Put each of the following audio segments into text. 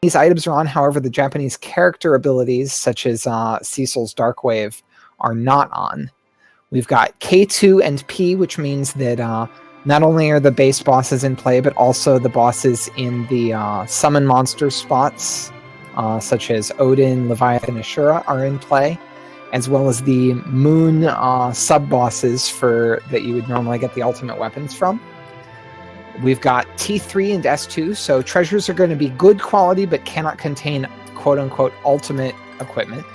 These items are on, however, the Japanese character abilities, such as Cecil's Dark Wave, are not on. We've got K2 and P, which means that not only are the base bosses in play, but also the bosses in the summon monster spots, such as Odin, Leviathan, Ashura, are in play, as well as the moon sub-bosses that you would normally get the ultimate weapons from. We've got T3 and S2, so treasures are going to be good quality, but cannot contain quote-unquote ultimate equipment.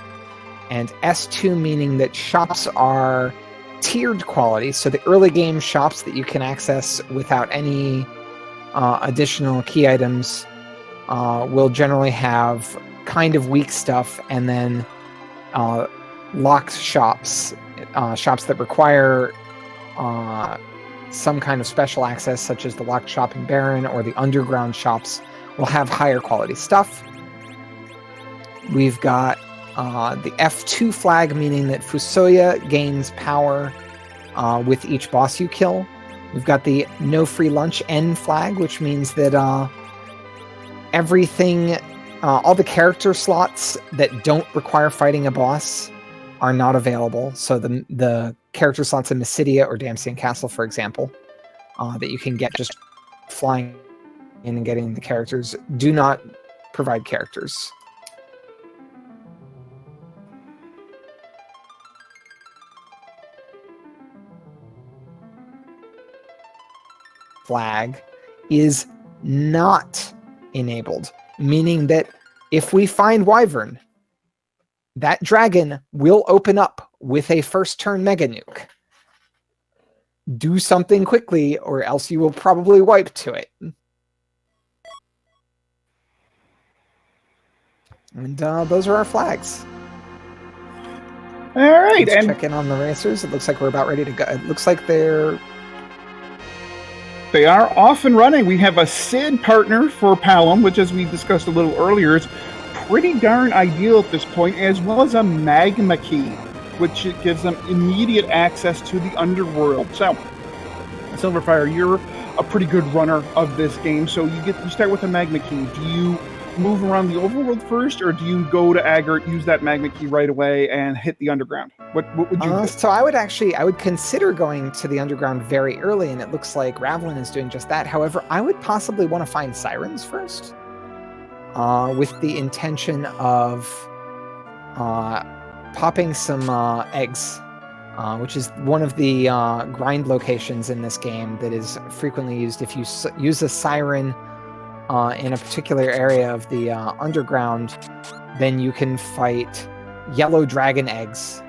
And S2 meaning that shops are tiered quality, so the early game shops that you can access without any additional key items will generally have kind of weak stuff, and then locked shops, shops that require some kind of special access, such as the locked shop in Baron or the underground shops, will have higher quality stuff. We've got the F2 flag, meaning that Fusoya gains power with each boss you kill. We've got the no free lunch N flag, which means that everything, all the character slots that don't require fighting a boss are not available. So the character slots in Mysidia or Damsian Castle, for example, that you can get just flying in and getting the characters, do not provide characters. Flag is not enabled, meaning that if we find Wyvern, that dragon will open up with a first turn mega nuke. Do something quickly, or else you will probably wipe to it. And those are our flags. All right, Let's check in on the racers. It looks like we're about ready to go. It looks like they are off and running. We have a Sid partner for Palom, which, as we discussed a little earlier, is pretty darn ideal at this point, as well as a magma key, which gives them immediate access to the underworld. So, Silverfire, you're a pretty good runner of this game. So you start with a magma key. Do you move around the overworld first, or do you go to Agert, use that magma key right away, and hit the underground? What would you do? So I would consider going to the underground very early, and it looks like Ravlin is doing just that. However, I would possibly want to find sirens first, with the intention of popping some eggs, which is one of the grind locations in this game that is frequently used. If you use a siren in a particular area of the underground, then you can fight yellow dragon eggs,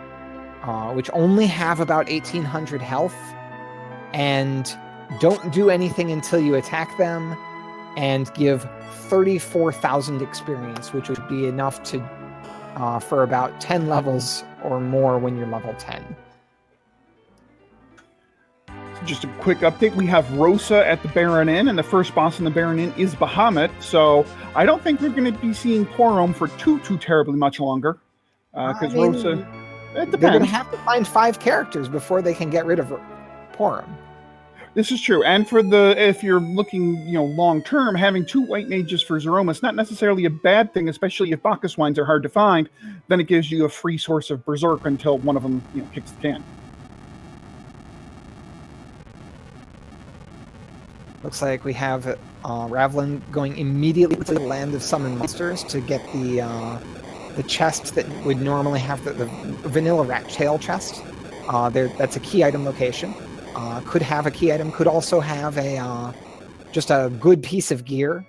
which only have about 1800 health and don't do anything until you attack them, and give 34,000 experience, which would be enough to for about 10 levels or more when you're level 10. Just a quick update. We have Rosa at the Baron Inn, and the first boss in the Baron Inn is Bahamut. So I don't think we're going to be seeing Porom for too terribly much longer. Because Rosa, it depends. They're going to have to find 5 characters before they can get rid of Porom. This is true. And if you're looking, long term, having 2 white mages for Zeroma is not necessarily a bad thing, especially if Bacchus wines are hard to find. Then it gives you a free source of Berserk until one of them, kicks the can. Looks like we have Ravlin going immediately to the land of summoned monsters to get the chest that would normally have the vanilla rat tail chest. That's a key item location. Could have a key item. Could also have just a good piece of gear.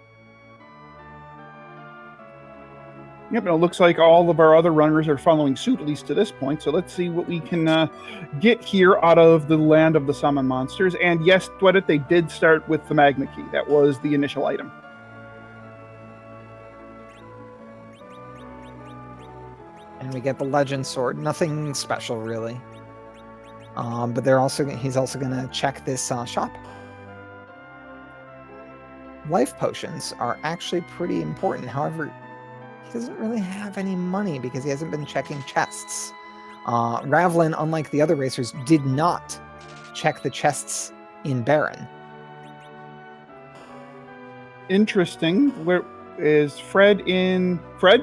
Yep, and it looks like all of our other runners are following suit, at least to this point. So let's see what we can get here out of the land of the summon monsters. And yes, Dweddit, they did start with the magma key. That was the initial item. And we get the legend sword. Nothing special, really. But he's also going to check this shop. Life potions are actually pretty important. However, he doesn't really have any money because he hasn't been checking chests. Ravlin, unlike the other racers, did not check the chests in Baron. Interesting. is Fred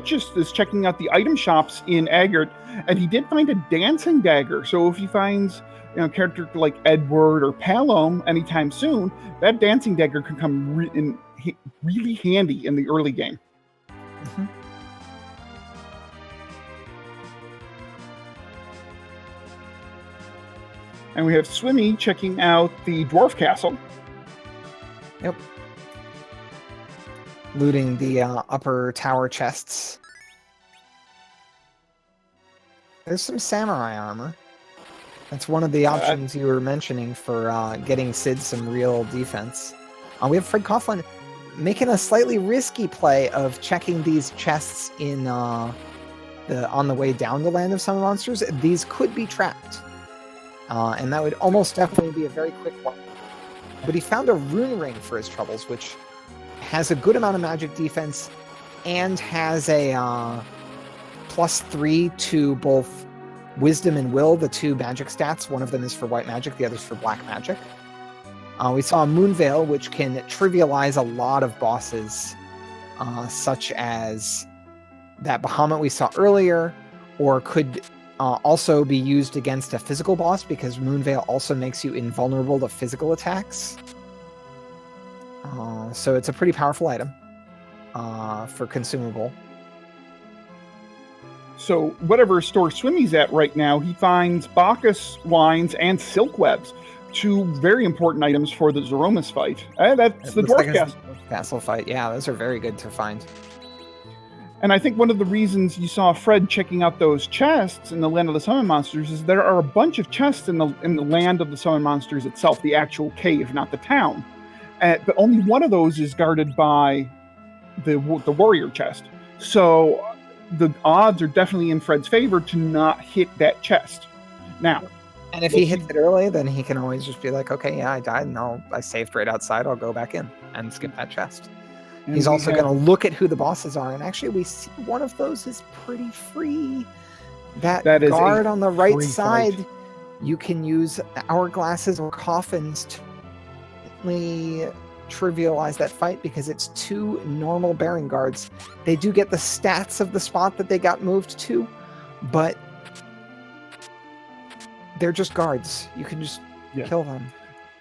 just is checking out the item shops in Aggert, and he did find a dancing dagger. So if he finds a character like Edward or Palom anytime soon, that dancing dagger could come really handy in the early game. Mm-hmm. And we have Swimmy checking out the dwarf castle. Yep. Looting the upper tower chests. There's some samurai armor. That's one of the options you were mentioning for getting Sid some real defense. We have Fred Coughlin making a slightly risky play of checking these chests in on the way down the Land of Summer Monsters. These could be trapped. And that would almost definitely be a very quick one. But he found a rune ring for his troubles, which has a good amount of magic defense and has a +3 to both wisdom and will, the two magic stats. One of them is for white magic, the other's for black magic. We saw a moon veil, which can trivialize a lot of bosses, such as that Bahamut we saw earlier, or could also be used against a physical boss, because Moonveil also makes you invulnerable to physical attacks. So it's a pretty powerful item for consumable. So whatever store Swimmy's at right now, he finds Bacchus wines and silk webs, two very important items for the Zeromus fight. That's the dwarf castle fight. Yeah, those are very good to find. And I think one of the reasons you saw Fred checking out those chests in the Land of the Summon Monsters is there are a bunch of chests in the Land of the Summon Monsters itself, the actual cave, not the town. But only one of those is guarded by the warrior chest. So the odds are definitely in Fred's favor to not hit that chest. Now, and if he hits it early, then he can always just be like, okay, yeah, I died, and I saved right outside. I'll go back in and skip that chest. And he's also going to look at who the bosses are, and actually we see one of those is pretty free. That guard on the right side, fight. You can use hourglasses or coffins to trivialize that fight, because it's two normal bearing guards. They do get the stats of the spot that they got moved to, but they're just guards. You can just kill them.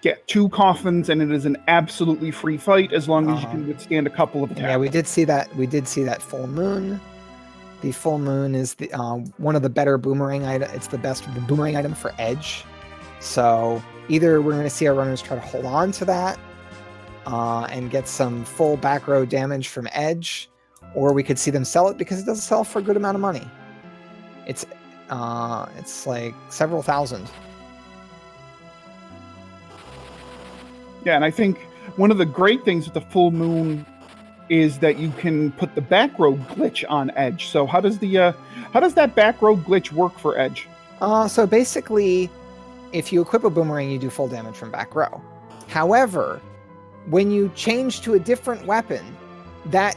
Get two coffins, and it is an absolutely free fight as long as you can withstand a couple of attacks. Yeah, we did see that. We did see that full moon. The full moon is the one of the better boomerang items. It's the best boomerang item for edge. So either we're going to see our runners try to hold on to that and get some full back row damage from edge, or we could see them sell it, because it does sell for a good amount of money. It's like several thousand. Yeah, and I think one of the great things with the full moon is that you can put the back row glitch on edge. So how does that back row glitch work for edge? So basically, if you equip a boomerang, you do full damage from back row. However, when you change to a different weapon, that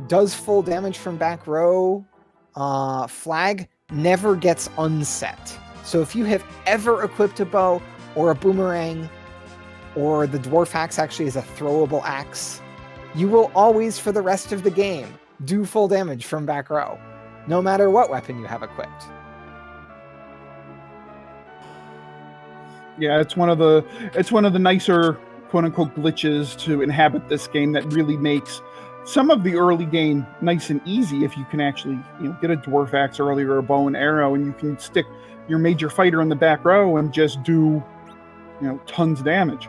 does full damage from back row flag never gets unset. So if you have ever equipped a bow or a boomerang, or the dwarf axe actually is a throwable axe, you will always, for the rest of the game, do full damage from back row, no matter what weapon you have equipped. Yeah, it's one of the nicer quote unquote glitches to inhabit this game that really makes some of the early game nice and easy. If you can actually get a dwarf axe early or a bow and arrow, and you can stick your major fighter in the back row and just do tons of damage.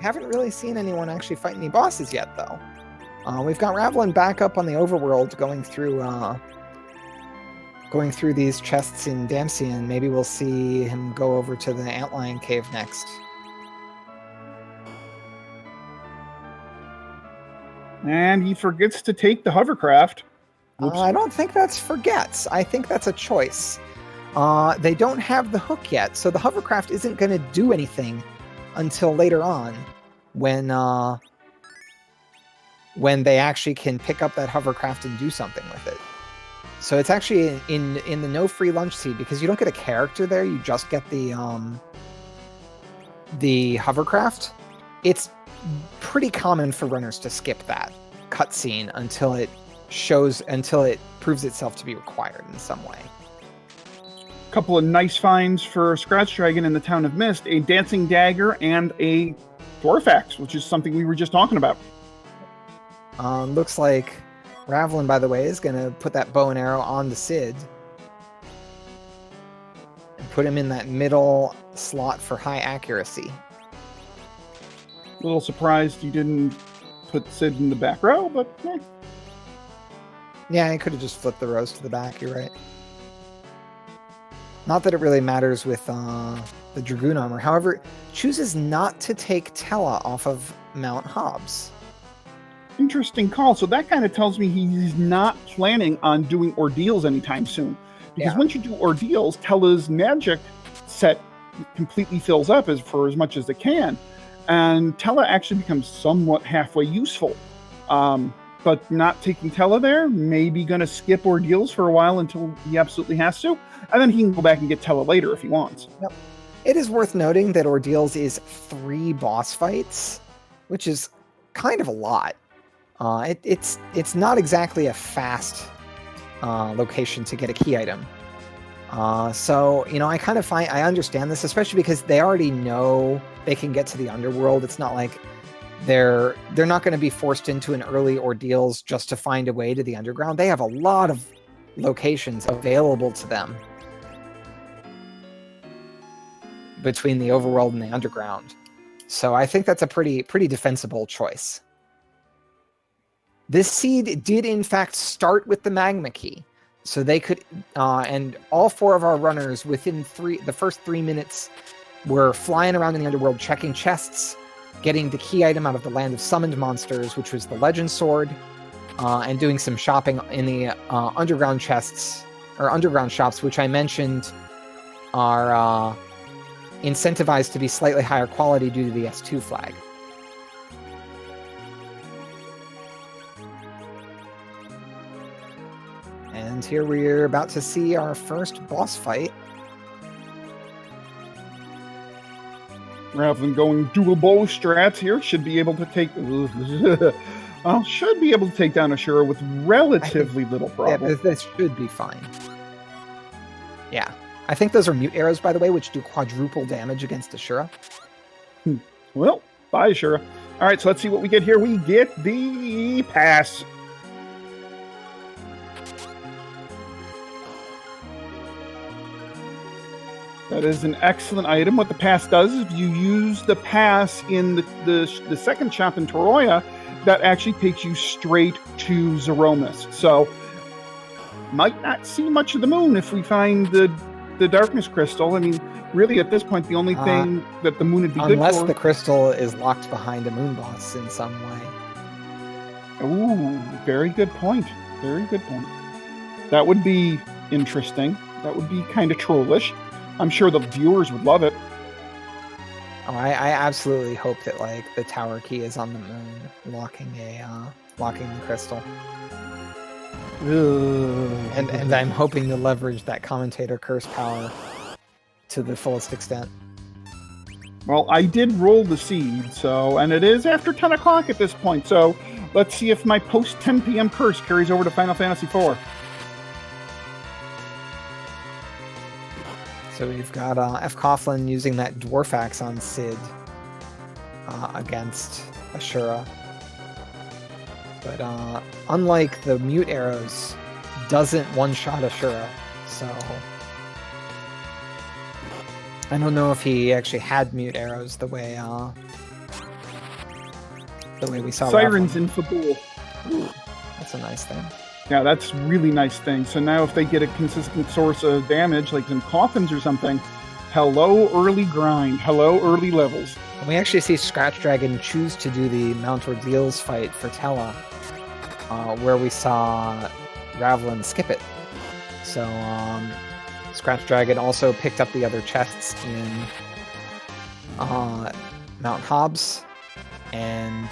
Haven't really seen anyone actually fight any bosses yet, though. We've got Ravlin back up on the overworld, going through these chests in Damsian. Maybe we'll see him go over to the Antlion Cave next. And he forgets to take the hovercraft. I don't think that's forgets. I think that's a choice. They don't have the hook yet, so the hovercraft isn't going to do anything until later on, when they actually can pick up that hovercraft and do something with it. So it's actually in the no free lunch seed, because you don't get a character there, you just get the hovercraft. It's pretty common for runners to skip that. cutscene until it proves itself to be required in some way. Couple of nice finds for ScratchDragon in the Town of Mist, a dancing dagger and a dwarf axe, which is something we were just talking about. Looks like Ravlin, by the way, is going to put that bow and arrow on the Cid and put him in that middle slot for high accuracy. A little surprised you didn't put Cid in the back row, but Yeah, I could have just flipped the rows to the back, you're right. Not that it really matters with the Dragoon armor. However, chooses not to take Tella off of Mount Hobbs. Interesting call. So that kind of tells me he's not planning on doing ordeals anytime soon. Because once you do ordeals, Tella's magic set completely fills up for as much as it can. And Tella actually becomes somewhat halfway useful. But not taking Tella there, maybe going to skip ordeals for a while until he absolutely has to. And then he can go back and get Tella later if he wants. Yep. It is worth noting that ordeals is 3 boss fights, which is kind of a lot. It's not exactly a fast location to get a key item. So, I understand this, especially because they already know they can get to the underworld. It's not like they're not going to be forced into an early ordeals just to find a way to the underground. They have a lot of locations available to them between the overworld and the underground. So I think that's a pretty defensible choice. This seed did in fact start with the magma key. So they could, and all 4 of our runners within the first 3 minutes were flying around in the underworld, checking chests, getting the key item out of the land of summoned monsters, which was the legend sword, and doing some shopping in the underground chests, or underground shops, which I mentioned are incentivized to be slightly higher quality due to the S2 flag. And here we're about to see our first boss fight. Rather than going dual bow strats here, should be able to take down Ashura with relatively little problem. Yeah, this should be fine. Yeah. I think those are mute arrows, by the way, which do quadruple damage against Ashura. Well, bye, Ashura. All right, so let's see what we get here. We get the pass. That is an excellent item. What the pass does is if you use the pass in the second shop in Toroya, that actually takes you straight to Zeromus. So, might not see much of the moon if we find the darkness crystal. I mean, really at this point, the only thing that the moon would be good for... Unless the crystal is locked behind a moon boss in some way. Ooh, very good point. Very good point. That would be interesting. That would be kind of trollish. I'm sure the viewers would love it. Oh, I absolutely hope that the tower key is on the moon, locking the crystal. And I'm hoping to leverage that commentator curse power to the fullest extent. Well, I did roll the seed, and it is after 10 o'clock at this point, so let's see if my post 10 p.m. curse carries over to Final Fantasy IV. So we've got fcoughlin using that dwarf axe on Cid against Ashura. But unlike the mute arrows, doesn't one-shot Ashura. So I don't know if he actually had mute arrows the way we saw. Sirens in Fabul. Ooh, that's a nice thing. Yeah, that's really nice thing. So now if they get a consistent source of damage, like some coffins or something, hello early grind, hello early levels. And we actually see ScratchDragon choose to do the Mount Ordeals fight for Tella, where we saw Ravlin skip it. So ScratchDragon also picked up the other chests in Mount Hobbs, and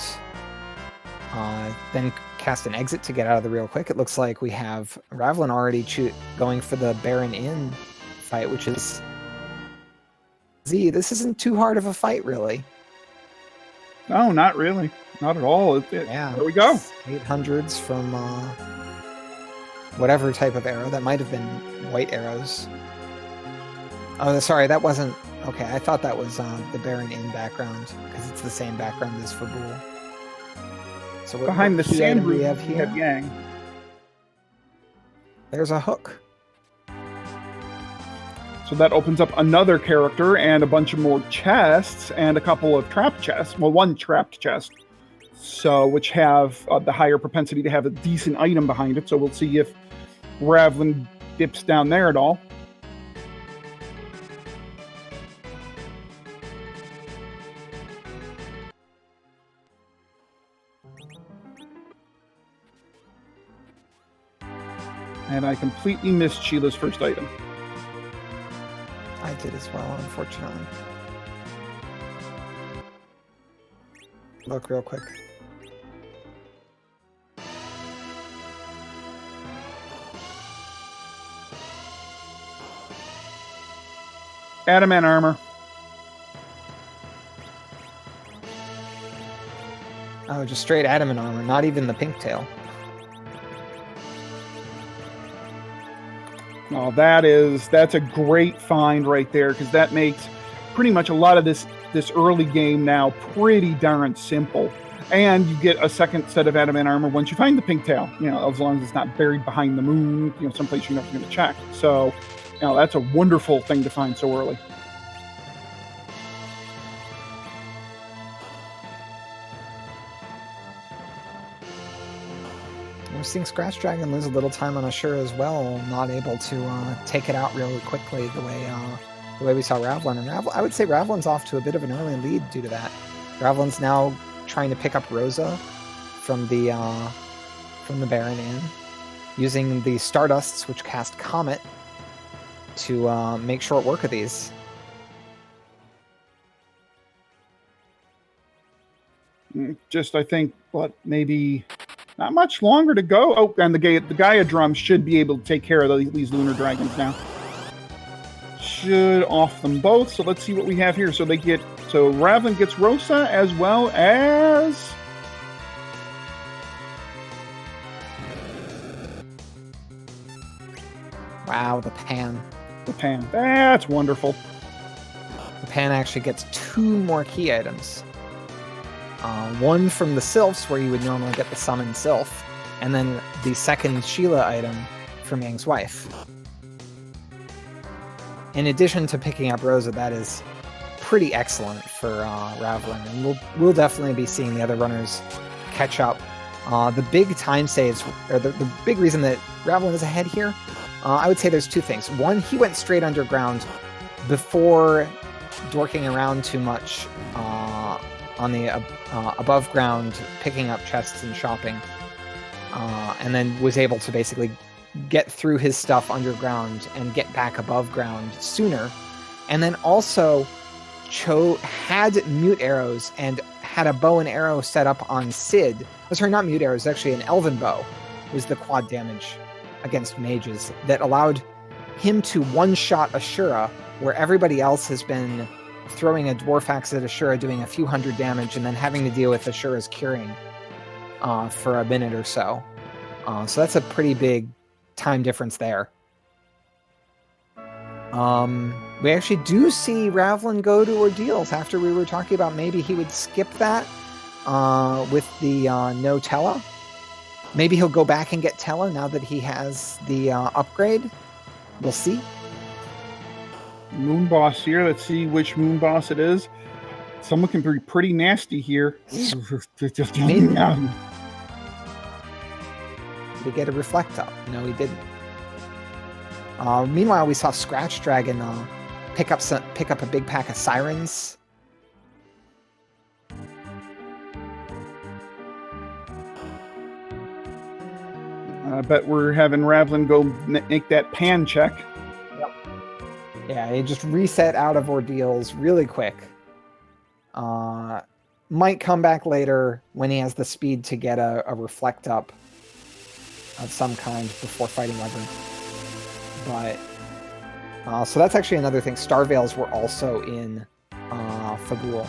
then cast an exit to get out of the real quick. It looks like we have Ravlin already going for the Baron Inn fight, which is Z. This isn't too hard of a fight, really. No, not really. Not at all. Yeah. There we go. 800s from whatever type of arrow. That might have been white arrows. Oh, sorry, that wasn't... Okay, I thought that was the Baron in background, because it's the same background as Fabul. So behind the sand we roof, have we here? have Yang. There's a hook. So that opens up another character and a bunch of more chests and a couple of trapped chests. Well, one trapped chest. So, which have the higher propensity to have a decent item behind it. So we'll see if Ravlin dips down there at all. And I completely missed Sheila's first item. I did as well, unfortunately. Look real quick. Adamant armor. Oh, just straight adamant armor, not even the pink tail. Oh, that's a great find right there, because that makes pretty much a lot of this early game now pretty darn simple. And you get a second set of adamant armor once you find the pink tail, as long as it's not buried behind the moon, someplace you're never going to check. So, that's a wonderful thing to find so early. We're seeing ScratchDragon lose a little time on Ashura as well, not able to take it out really quickly the way we saw Ravlin. And I would say Ravlin's off to a bit of an early lead due to that. Ravlin's now trying to pick up Rosa from the Baron Inn, using the Stardusts, which cast Comet, to make short work of these. Just, I think, maybe not much longer to go. Oh, and the Gaia drum should be able to take care of these lunar dragons now. Should off them both. So let's see what we have here. So Ravlin gets Rosa as well as... Wow, the Pan. The Pan. That's wonderful. The Pan actually gets 2 more key items. One from the Sylphs, where you would normally get the Summon Sylph, and then the second Sheila item from Yang's wife. In addition to picking up Rosa, that is pretty excellent for Ravlin, and we'll definitely be seeing the other runners catch up. The big time saves, or the big reason that Ravlin is ahead here, I would say there's 2 things. One, he went straight underground before dorking around too much on the above ground, picking up chests and shopping, and then was able to basically get through his stuff underground and get back above ground sooner. And then also had mute arrows and had a bow and arrow set up on Sid. Oh, sorry, not mute arrows, actually an elven bow was the quad damage against mages that allowed him to one-shot Ashura, where everybody else has been throwing a dwarf axe at Ashura, doing a few hundred damage, and then having to deal with Ashura's curing for a minute or so. So that's a pretty big time difference there. We actually do see Ravlin go to Ordeals after we were talking about maybe he would skip that with the no Tella. Maybe he'll go back and get Tella now that he has the upgrade. We'll see. Moon boss here. Let's see which moon boss it is. Someone can be pretty nasty here. Did he get a reflect up? No, he didn't. Meanwhile, we saw ScratchDragon pick up a big pack of sirens. I bet we're having Ravlin go make that pan check. Yep. Yeah, he just reset out of Ordeals really quick. Might come back later when he has the speed to get a reflect up of some kind before fighting Wyvern. But so that's actually another thing. Star Veils were also in Fagul.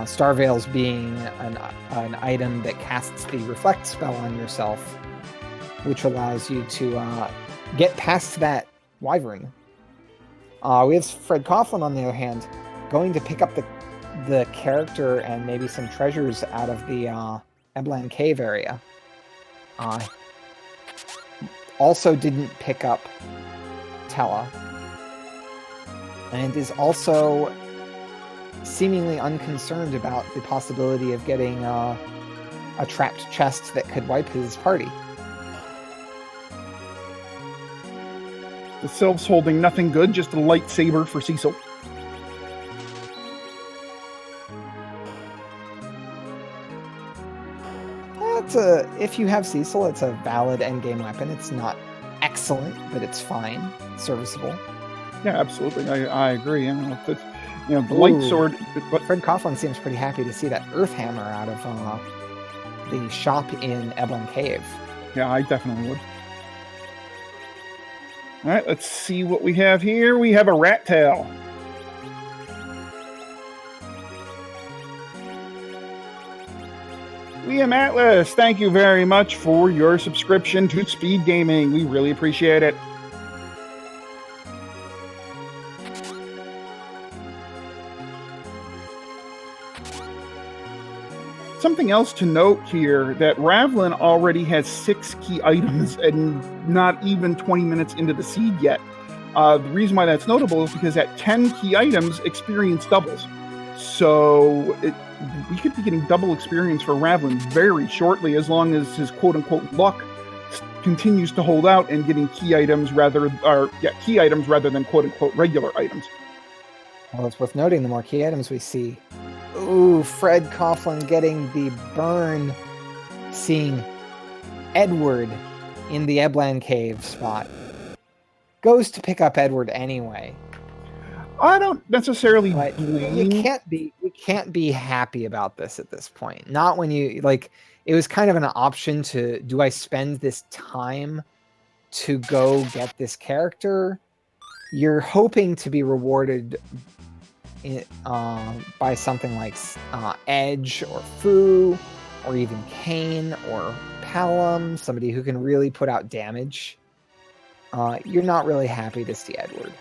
Star Veils being an item that casts the Reflect spell on yourself, which allows you to get past that Wyvern. We have Fred Coughlin, on the other hand, going to pick up the character and maybe some treasures out of the Eblan Cave area. Also didn't pick up Tella. And is also seemingly unconcerned about the possibility of getting a trapped chest that could wipe his party. The Sylph's holding nothing good, just a lightsaber for Cecil. If you have Cecil, it's a valid endgame weapon. It's not excellent, but it's fine, serviceable. Yeah, absolutely. I agree. The light sword. But Fred Coughlin seems pretty happy to see that Earth Hammer out of the shop in Eblan Cave. Yeah, I definitely would. All right, let's see what we have here. We have a rat tail. Liam Atlas, thank you very much for your subscription to Speed Gaming. We really appreciate it. Something else to note here, that Ravlin already has 6 key items and not even 20 minutes into the seed yet. The reason why that's notable is because at 10 key items, experience doubles. So we could be getting double experience for Ravlin very shortly, as long as his quote-unquote luck continues to hold out and getting key items rather than quote-unquote regular items. Well, it's worth noting, the more key items we see. Ooh, Fred Coughlin getting the burn, seeing Edward in the Eblan Cave spot. Goes to pick up Edward anyway. I don't necessarily blame. You can't be happy about this at this point. Not when you it was kind of an option to, do I spend this time to go get this character? You're hoping to be rewarded by something like Edge or Fu, or even Kane or Palom, somebody who can really put out damage. You're not really happy to see Edward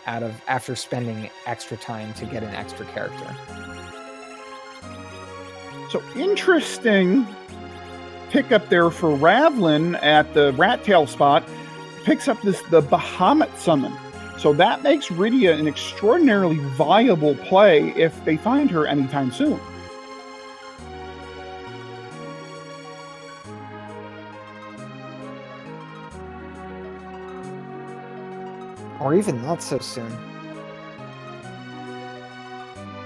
after spending extra time to get an extra character. So interesting pickup there for Ravlin at the rat tail spot. Picks up the Bahamut summon. So that makes Rydia an extraordinarily viable play if they find her anytime soon. Or even not so soon.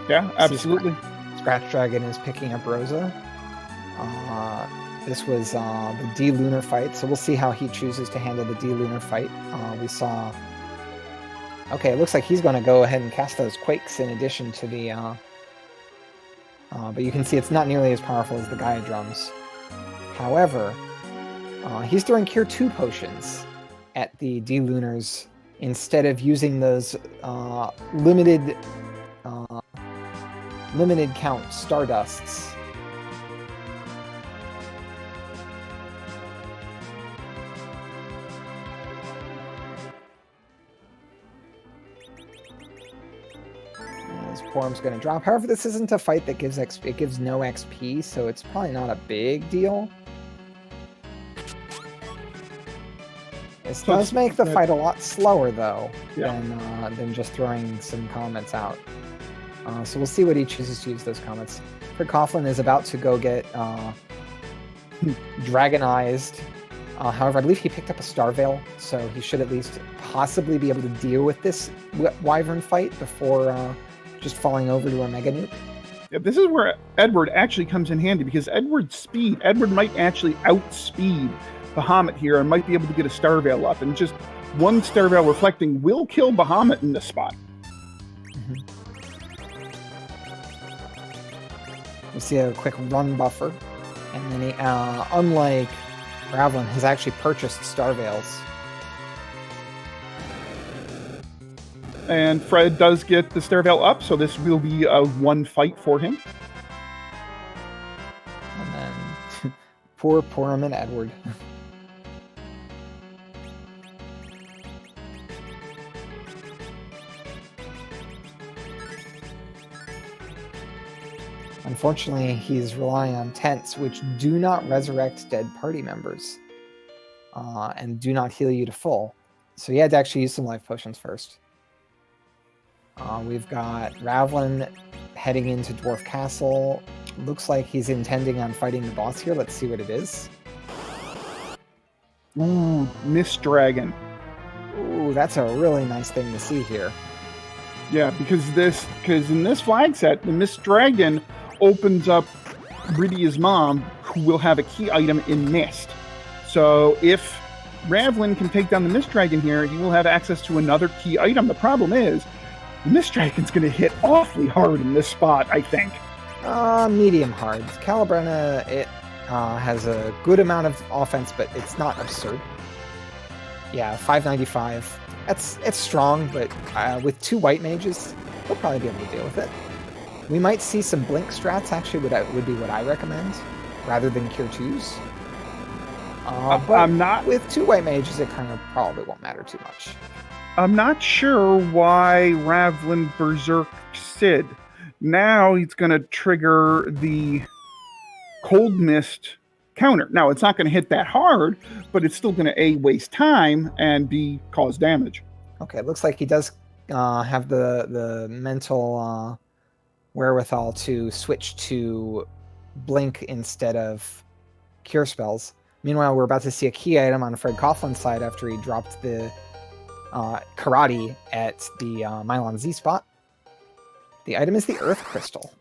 Yeah, absolutely. ScratchDragon is picking up Rosa. This was the D-Lunar fight, so we'll see how he chooses to handle the D-Lunar fight. We saw... Okay, it looks like he's going to go ahead and cast those Quakes in addition to the... but you can see it's not nearly as powerful as the Gaia Drums. However, he's throwing Cure 2 potions at the D-Lunars instead of using those limited count Stardusts. His Porum's going to drop. However, this isn't a fight that gives XP. It gives no XP, so it's probably not a big deal. This does make the fight a lot slower, though, than just throwing some comments out. So we'll see what he chooses to use those comments. Fred Coughlin is about to go get Dragonized. However, I believe he picked up a Star Veil, so he should at least possibly be able to deal with this Wyvern fight before just falling over to a Mega Nuke. Yeah, this is where Edward actually comes in handy, because Edward might actually outspeed Bahamut here and might be able to get a Star Veil up, and just one Star Veil reflecting will kill Bahamut in this spot. Mm-hmm. We see a quick run buffer, and then he, unlike Ravlin, has actually purchased Star Veils. And Fred does get the Star Veil up, so this will be a one fight for him. Poor him and Edward. Unfortunately, he's relying on tents, which do not resurrect dead party members and do not heal you to full. So he had to actually use some life potions first. We've got Ravlin heading into Dwarf Castle. Looks like he's intending on fighting the boss here. Let's see what it is. Ooh, Mist Dragon. Ooh, that's a really nice thing to see here. Yeah, because in this flag set, the Mist Dragon opens up Rydia's mom, who will have a key item in Mist. So if Ravlin can take down the Mist Dragon here, he will have access to another key item. The problem is, the Mist Dragon's going to hit awfully hard in this spot, I think. Medium hard. Calabrana, it has a good amount of offense, but it's not absurd. Yeah, 595. It's strong, but with 2 white mages, he'll probably be able to deal with it. We might see some blink strats, actually, would be what I recommend, rather than Cure 2s. But I'm not... with 2 white mages, it kind of probably won't matter too much. I'm not sure why Ravlin berserked Sid. Now he's going to trigger the Cold Mist counter. Now, it's not going to hit that hard, but it's still going to A, waste time, and B, cause damage. Okay, it looks like he does have the mental wherewithal to switch to Blink instead of Cure spells. Meanwhile, we're about to see a key item on Fred Coughlin's side after he dropped the Karate at the Mylon Z spot. The item is the Earth Crystal.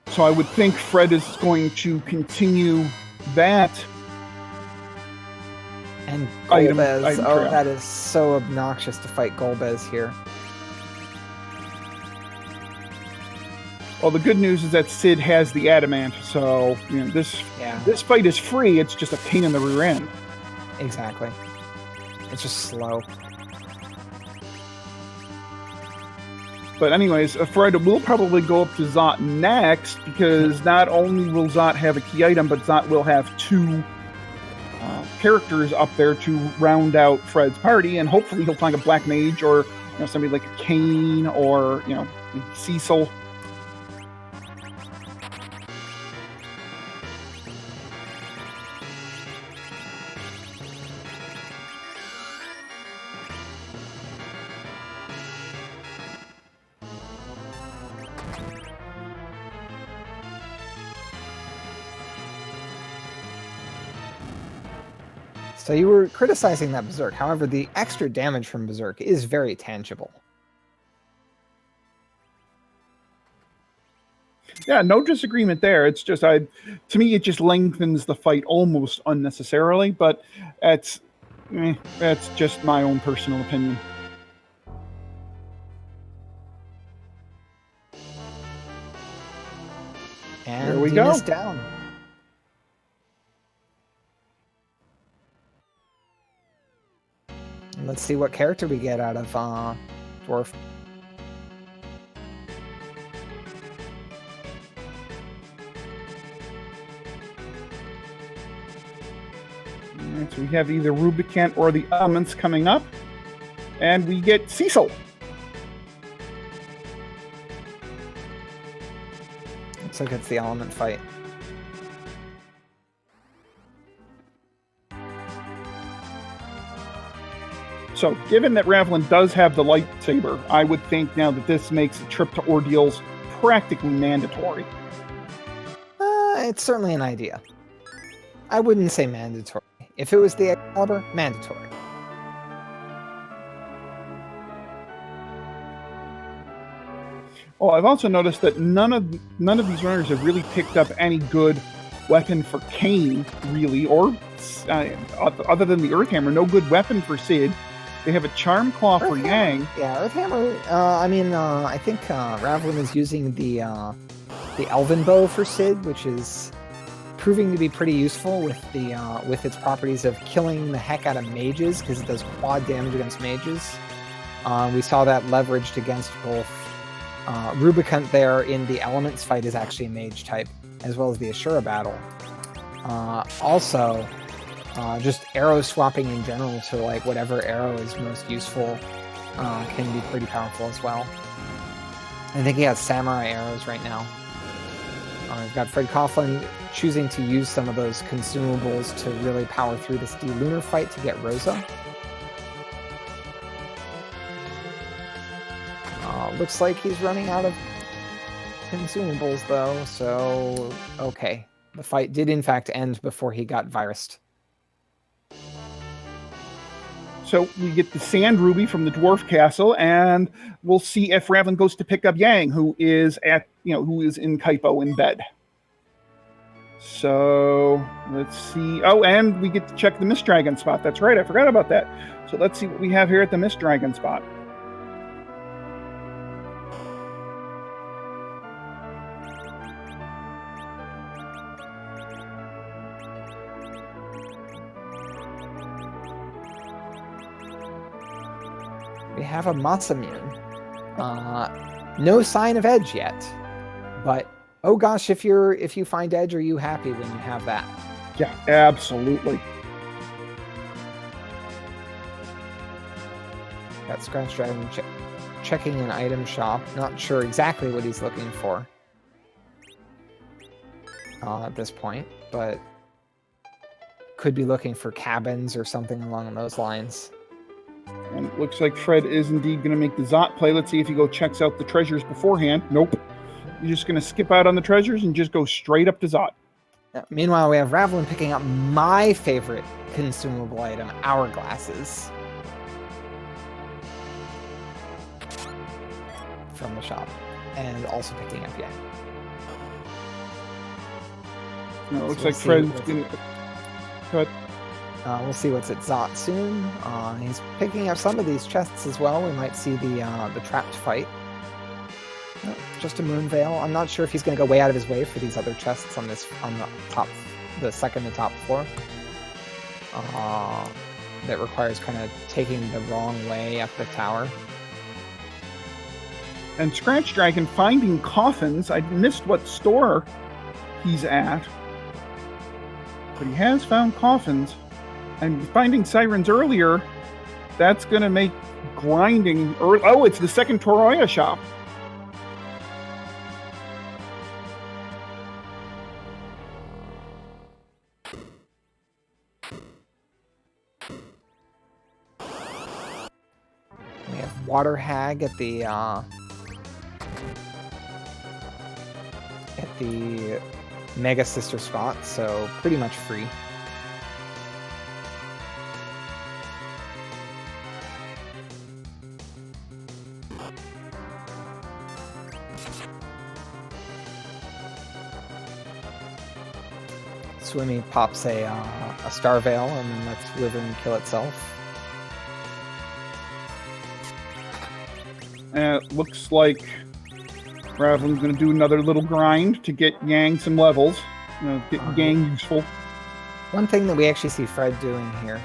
So I would think Fred is going to continue that. And Item Golbez. Oh, trail. that is so obnoxious to fight Golbez here. Well, the good news is that Sid has the adamant, so this fight is free. It's just a pain in the rear end. Exactly. It's just slow. But anyways, Fred will probably go up to Zot next, because not only will Zot have a key item, but Zot will have 2 characters up there to round out Fred's party, and hopefully he'll find a Black Mage or somebody like a Kane or Cecil. So you were criticizing that Berserk. However, the extra damage from Berserk is very tangible. Yeah, no disagreement there. It's just, to me, it just lengthens the fight almost unnecessarily, but that's just my own personal opinion. And there we Dina's go. Down. Let's see what character we get out of Dwarf. Right, so we have either Rubicant or the Elements coming up, and we get Cecil. Looks like it's the element fight. So, given that Ravlin does have the lightsaber, I would think now that this makes a trip to Ordeals practically mandatory. It's certainly an idea. I wouldn't say mandatory. If it was the Excalibur, mandatory. Oh, I've also noticed that none of these runners have really picked up any good weapon for Kane, really, or other than the Earth Hammer, no good weapon for Sid. They have a Charm Claw for Yang. Yeah, Earth Hammer. I think Ravlin is using the Elven Bow for Sid, which is proving to be pretty useful with its properties of killing the heck out of mages, because it does quad damage against mages. We saw that leveraged against both Rubicant there in the Elements fight is actually a mage type, as well as the Ashura battle. Also, just arrow swapping in general to like whatever arrow is most useful can be pretty powerful as well. I think he has samurai arrows right now. We've got fcoughlin choosing to use some of those consumables to really power through this D-Lunar fight to get Rosa. Looks like he's running out of consumables though, so okay. The fight did in fact end before he got virused. So we get the Sand Ruby from the Dwarf Castle, and we'll see if Ravlin goes to pick up Yang, who is in Kaipo in bed. So let's see. Oh, and we get to check the Mist Dragon spot. That's right, I forgot about that. So let's see what we have here at the Mist Dragon spot. We have a Masamune. No sign of Edge yet, but oh gosh, if you find Edge, are you happy when you have that? Yeah, absolutely. Got ScratchDragon checking an item shop. Not sure exactly what he's looking for at this point, but could be looking for cabins or something along those lines. And it looks like Fred is indeed going to make the Zot play. Let's see if he checks out the treasures beforehand. Nope. You're just going to skip out on the treasures and just go straight up to Zot. Meanwhile, we have Ravlin picking up my favorite consumable item, hourglasses, from the shop, and also picking up Yang. No, it looks like Fred's going to cut. We'll see what's at Zot soon. He's picking up some of these chests as well. We might see the trapped fight. Oh, just a moon veil. I'm not sure if he's going to go way out of his way for these other chests on the second to top floor. That requires kind of taking the wrong way up the tower. And ScratchDragon finding coffins. I missed what store he's at, but he has found coffins. And finding sirens earlier, that's going to make grinding early. Oh, it's the second Toroya shop. We have Water Hag at the Mega Sister spot, so pretty much free. Swimmy pops a Star Veil and then lets Wyvern kill itself. It looks like Ravlin's going to do another little grind to get Yang some levels, get Yang useful. One thing that we actually see Fred doing here,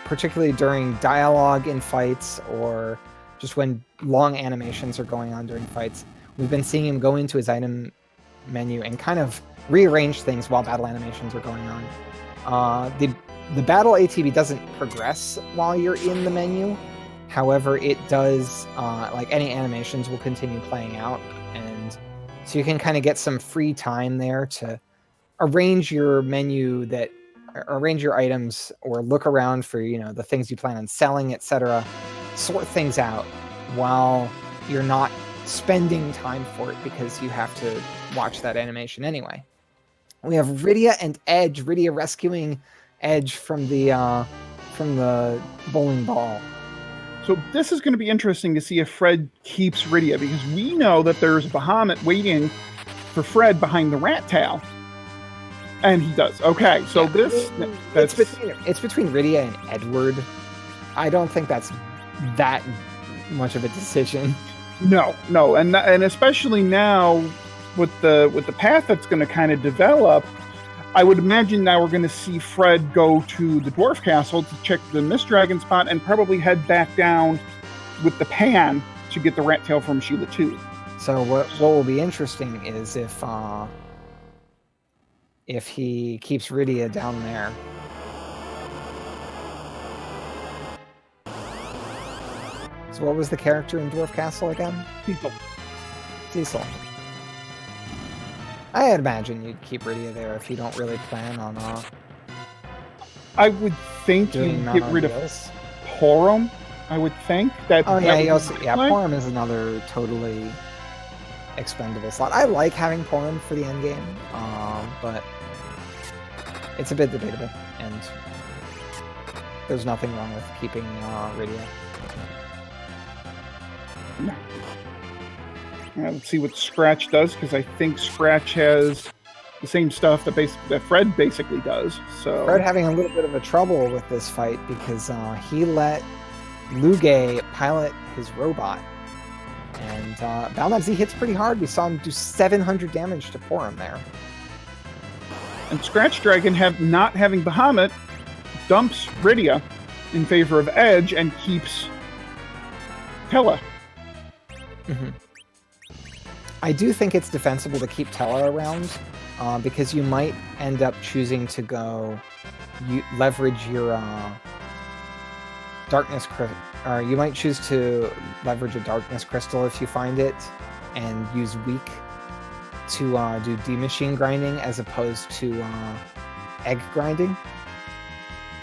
particularly during dialogue in fights or just when long animations are going on during fights, we've been seeing him go into his item menu and kind of rearrange things while battle animations are going on. The battle ATB doesn't progress while you're in the menu. However, it does, like any animations will continue playing out. And so you can kind of get some free time there to arrange your menu, arrange your items or look around for, the things you plan on selling, etc. Sort things out while you're not spending time for it because you have to watch that animation anyway. We have Rydia and Edge. Rydia rescuing Edge from the bowling ball. So this is going to be interesting to see if Fred keeps Rydia, because we know that there's Bahamut waiting for Fred behind the rat tail. And he does. Okay, so it's between Rydia and Edward. I don't think that's that much of a decision. No, and especially now with the path that's going to kind of develop, I would imagine now we're going to see Fred go to the Dwarf Castle to check the Mist Dragon spot and probably head back down with the pan to get the rat tail from Sheila too. So what will be interesting is if he keeps Rydia down there. So what was the character in Dwarf Castle again? Cecil. I imagine you'd keep Rydia there if you don't really plan on I would think you'd get rid of Porum. I would think that. Oh yeah, Porum is another totally expendable slot. I like having Porum for the end game, but it's a bit debatable, and there's nothing wrong with keeping Rydia. Let's see what Scratch does, because I think Scratch has the same stuff that Fred basically does. So Fred having a little bit of a trouble with this fight because he let Luge pilot his robot, and Balnabz hits pretty hard. We saw him do 700 damage to Porum there. And ScratchDragon, not having Bahamut, dumps Rydia in favor of Edge and keeps Tella. Mm-hmm. I do think it's defensible to keep Tella around, because you might end up choosing to leverage your darkness crystal, or you might choose to leverage a darkness crystal if you find it, and use weak to do D-machine grinding as opposed to egg grinding.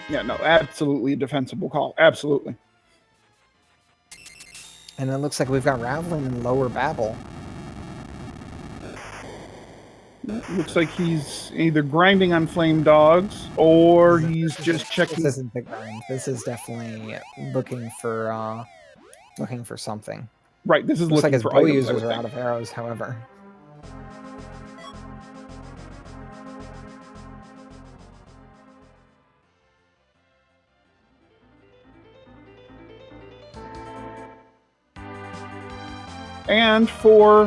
Yeah, no, absolutely a defensible call. Absolutely. And it looks like we've got Ravlin in lower Babel. Looks like he's either grinding on flame dogs or he's just checking. This isn't the grind. This is definitely looking for something. Right. This is looks looking like his for bow items, users are out of arrows. However. And for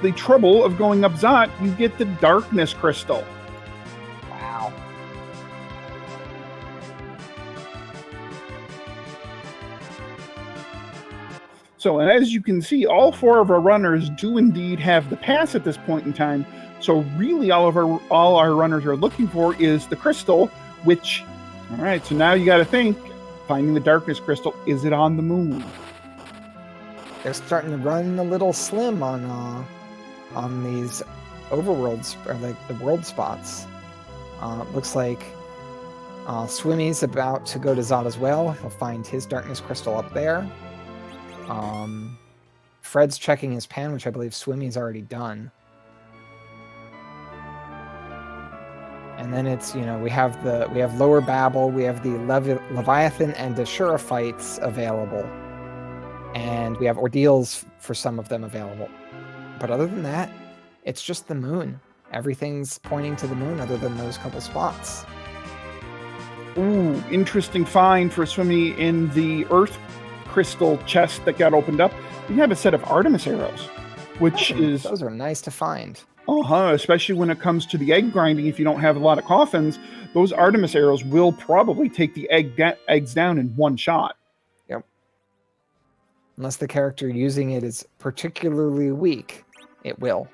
the trouble of going up Zot, you get the Darkness Crystal. Wow. So as you can see, all four of our runners do indeed have the pass at this point in time. So really all our runners are looking for is the crystal, which, all right, so now you got to think, finding the Darkness Crystal, is it on the moon? They're starting to run a little slim on these overworlds, or like the world spots. Looks like Swimmy's about to go to Zot as well. He'll find his Darkness Crystal up there. Fred's checking his pan, which I believe Swimmy's already done. And then it's, we have Lower Babel, we have the Leviathan and Ashura fights available. And we have ordeals for some of them available. But other than that, it's just the moon. Everything's pointing to the moon other than those couple spots. Ooh, interesting find for Swimmy in the Earth crystal chest that got opened up. We have a set of Artemis arrows, which those are nice to find. Especially when it comes to the egg grinding. If you don't have a lot of coffins, those Artemis arrows will probably take the eggs down in one shot. Unless the character using it is particularly weak, it will.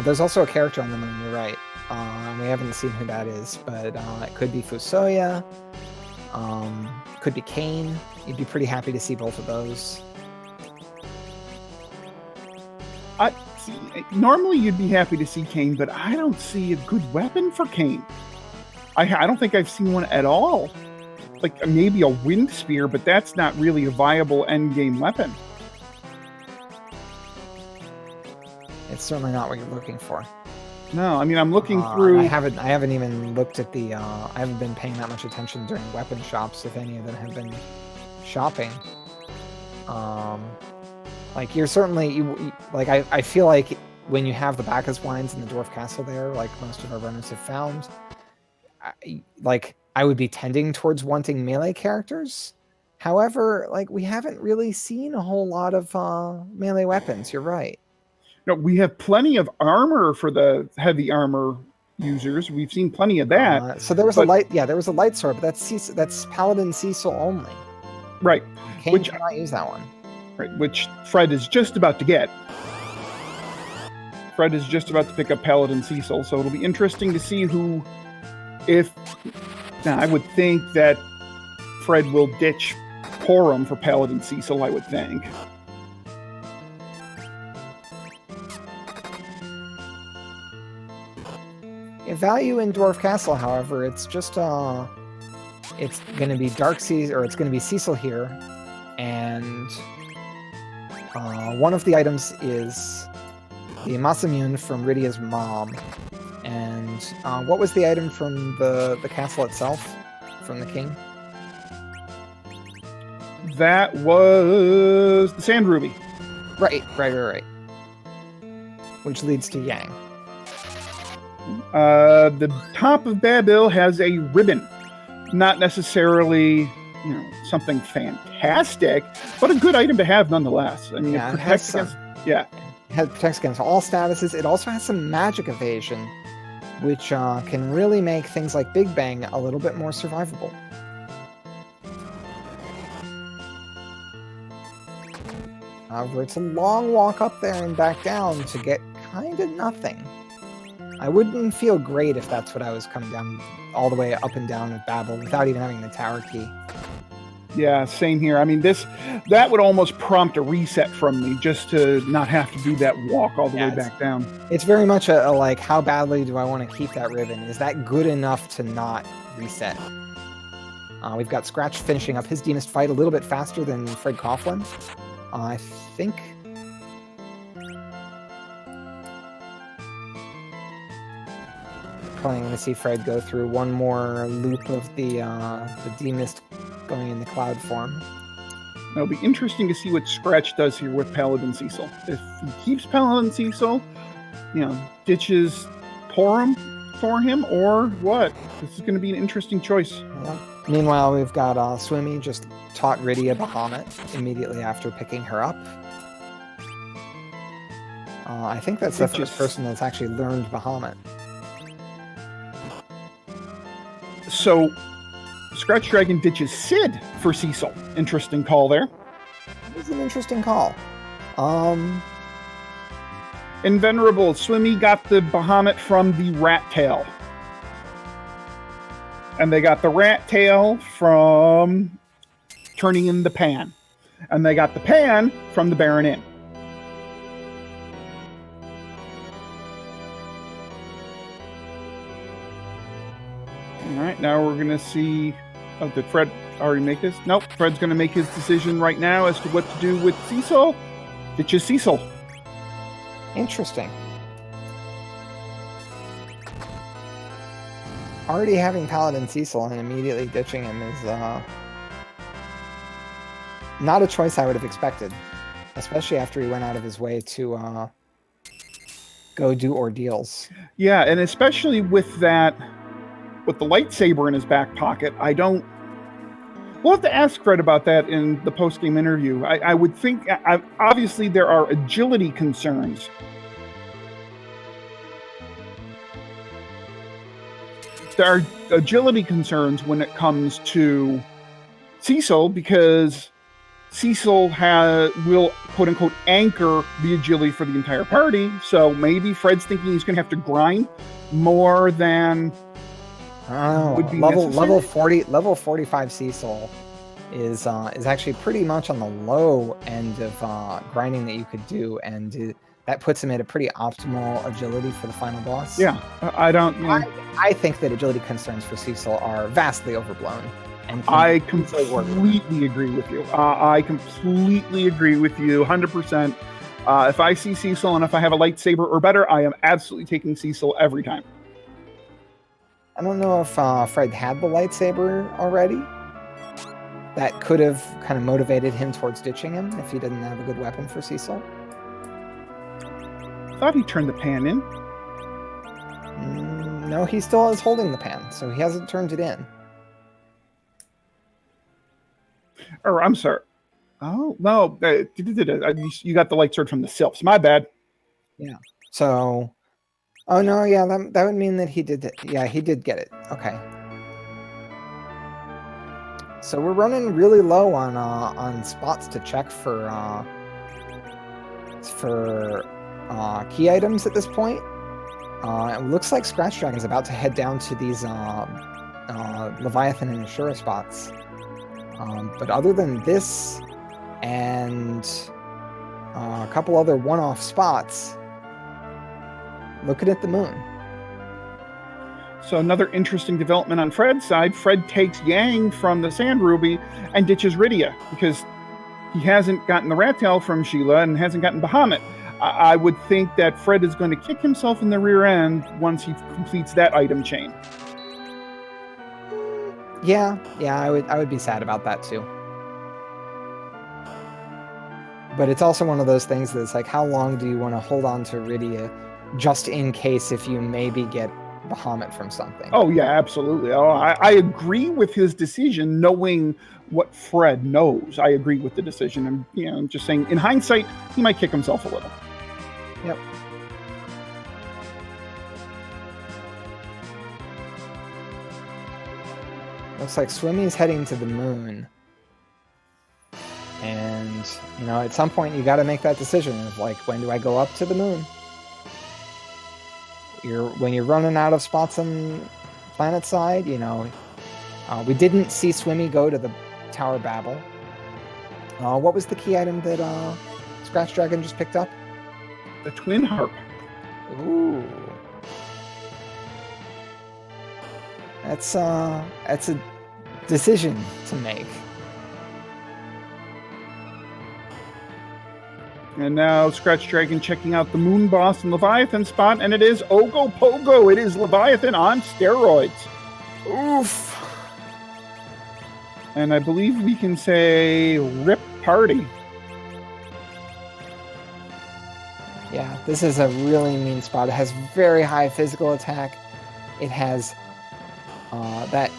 There's also a character on the moon, you're right. We haven't seen who that is, but it could be Fusoya. Could be Kane. You'd be pretty happy to see both of those. Normally you'd be happy to see Kane, but I don't see a good weapon for Kane. I don't think I've seen one at all. Like maybe a wind spear, but that's not really a viable endgame weapon. It's certainly not what you're looking for. No, I mean I'm looking through. I haven't even looked at the. I haven't been paying that much attention during weapon shops, if any of them have been shopping. Like you're certainly like I feel like when you have the Bacchus wines in the Dwarf Castle there, like most of our runners have found. I would be tending towards wanting melee characters. However, like we haven't really seen a whole lot of melee weapons. You're right. No, we have plenty of armor for the heavy armor users. We've seen plenty of that. So there was a light. Yeah, there was a light sword, but that's Paladin Cecil only. Right. Kane cannot use that one. Right, which Fred is just about to get. Fred is just about to pick up Paladin Cecil, so it'll be interesting to see I would think that Fred will ditch Porum for Paladin Cecil, I would think. Value in Dwarf Castle, however, it's just it's going to be Dark Cecil, or it's going to be Cecil here, and one of the items is the Masamune from Rydia's mom. And what was the item from the castle itself, from the king? That was the Sand Ruby. Right. Which leads to Yang. The top of Babil has a ribbon. Not necessarily, something fantastic, but a good item to have nonetheless. I mean, it protects against... It protects against all statuses. It also has some magic evasion, which can really make things like Big Bang a little bit more survivable. However, it's a long walk up there and back down to get kind of nothing. I wouldn't feel great if that's what I was coming down all the way up and down with Babel without even having the tower key. Yeah, same here. I mean, that would almost prompt a reset from me just to not have to do that walk all the way back down. It's very much a like, how badly do I want to keep that ribbon? Is that good enough to not reset? We've got Scratch finishing up his Demonist fight a little bit faster than Fred Coughlin. I think... Probably going to see Fred go through one more loop of the Demist going in the cloud form. It'll be interesting to see what Scratch does here with Paladin Cecil. If he keeps Paladin Cecil, ditches Porum for him, or what? This is going to be an interesting choice. Yeah. Meanwhile, we've got Swimmy just taught Rydia Bahamut immediately after picking her up. I think that's the first person that's actually learned Bahamut. So, ScratchDragon ditches Sid for Cecil. Interesting call there. It was an interesting call. Invenerable, Swimmy got the Bahamut from the Rat Tail. And they got the Rat Tail from turning in the Pan. And they got the Pan from the Baron Inn. Alright, now we're going to see... Oh, did Fred already make this? Nope, Fred's going to make his decision right now as to what to do with Cecil. Ditches Cecil. Interesting. Already having Paladin Cecil and immediately ditching him is not a choice I would have expected. Especially after he went out of his way to go do ordeals. Yeah, and especially with that... With the lightsaber in his back pocket, we'll have to ask Fred about that in the post-game interview. I would think, obviously there are agility concerns. There are agility concerns when it comes to Cecil, because Cecil will, quote-unquote, anchor the agility for the entire party, so maybe Fred's thinking he's going to have to grind more than... would be level 45 Cecil is actually pretty much on the low end of grinding that you could do, and that puts him at a pretty optimal agility for the final boss. Yeah, I think that agility concerns for Cecil are vastly overblown. And I completely agree with you. I completely agree with you, 100%. If I see Cecil and if I have a lightsaber or better, I am absolutely taking Cecil every time. I don't know if Fred had the lightsaber already. That could have kind of motivated him towards ditching him if he didn't have a good weapon for Cecil. I thought he turned the pan in. No, he still is holding the pan, so he hasn't turned it in. Oh, I'm sorry. Oh, no. You got the light sword from the Sylphs. My bad. Yeah. So... Oh no, yeah, that would mean that he did it. Yeah, he did get it. Okay. So we're running really low on spots to check for key items at this point. It looks like ScratchDragon's about to head down to these Leviathan and Ashura spots. But other than this and a couple other one-off spots, looking at the moon. So another interesting development on Fred's side, Fred takes Yang from the Sand Ruby and ditches Rydia because he hasn't gotten the rat tail from Sheila and hasn't gotten Bahamut. I would think that Fred is going to kick himself in the rear end once he completes that item chain. Yeah, I would be sad about that too. But it's also one of those things that's like, how long do you want to hold on to Rydia just in case if you maybe get Bahamut from something? Oh, yeah, absolutely. Oh, I agree with his decision, knowing what Fred knows. I agree with the decision. And, I'm just saying, in hindsight, he might kick himself a little. Yep. Looks like Swimmy's heading to the moon. And, at some point you got to make that decision of like, when do I go up to the moon? When you're running out of spots on planet side, we didn't see Swimmy go to the Tower Babel. What was the key item that ScratchDragon just picked up? The Twin Harp. Ooh. That's a decision to make. And now ScratchDragon checking out the Moon Boss and Leviathan spot, and it is Ogo Pogo. It is Leviathan on steroids. Oof. And I believe we can say rip party. Yeah, this is a really mean spot. It has very high physical attack. It has that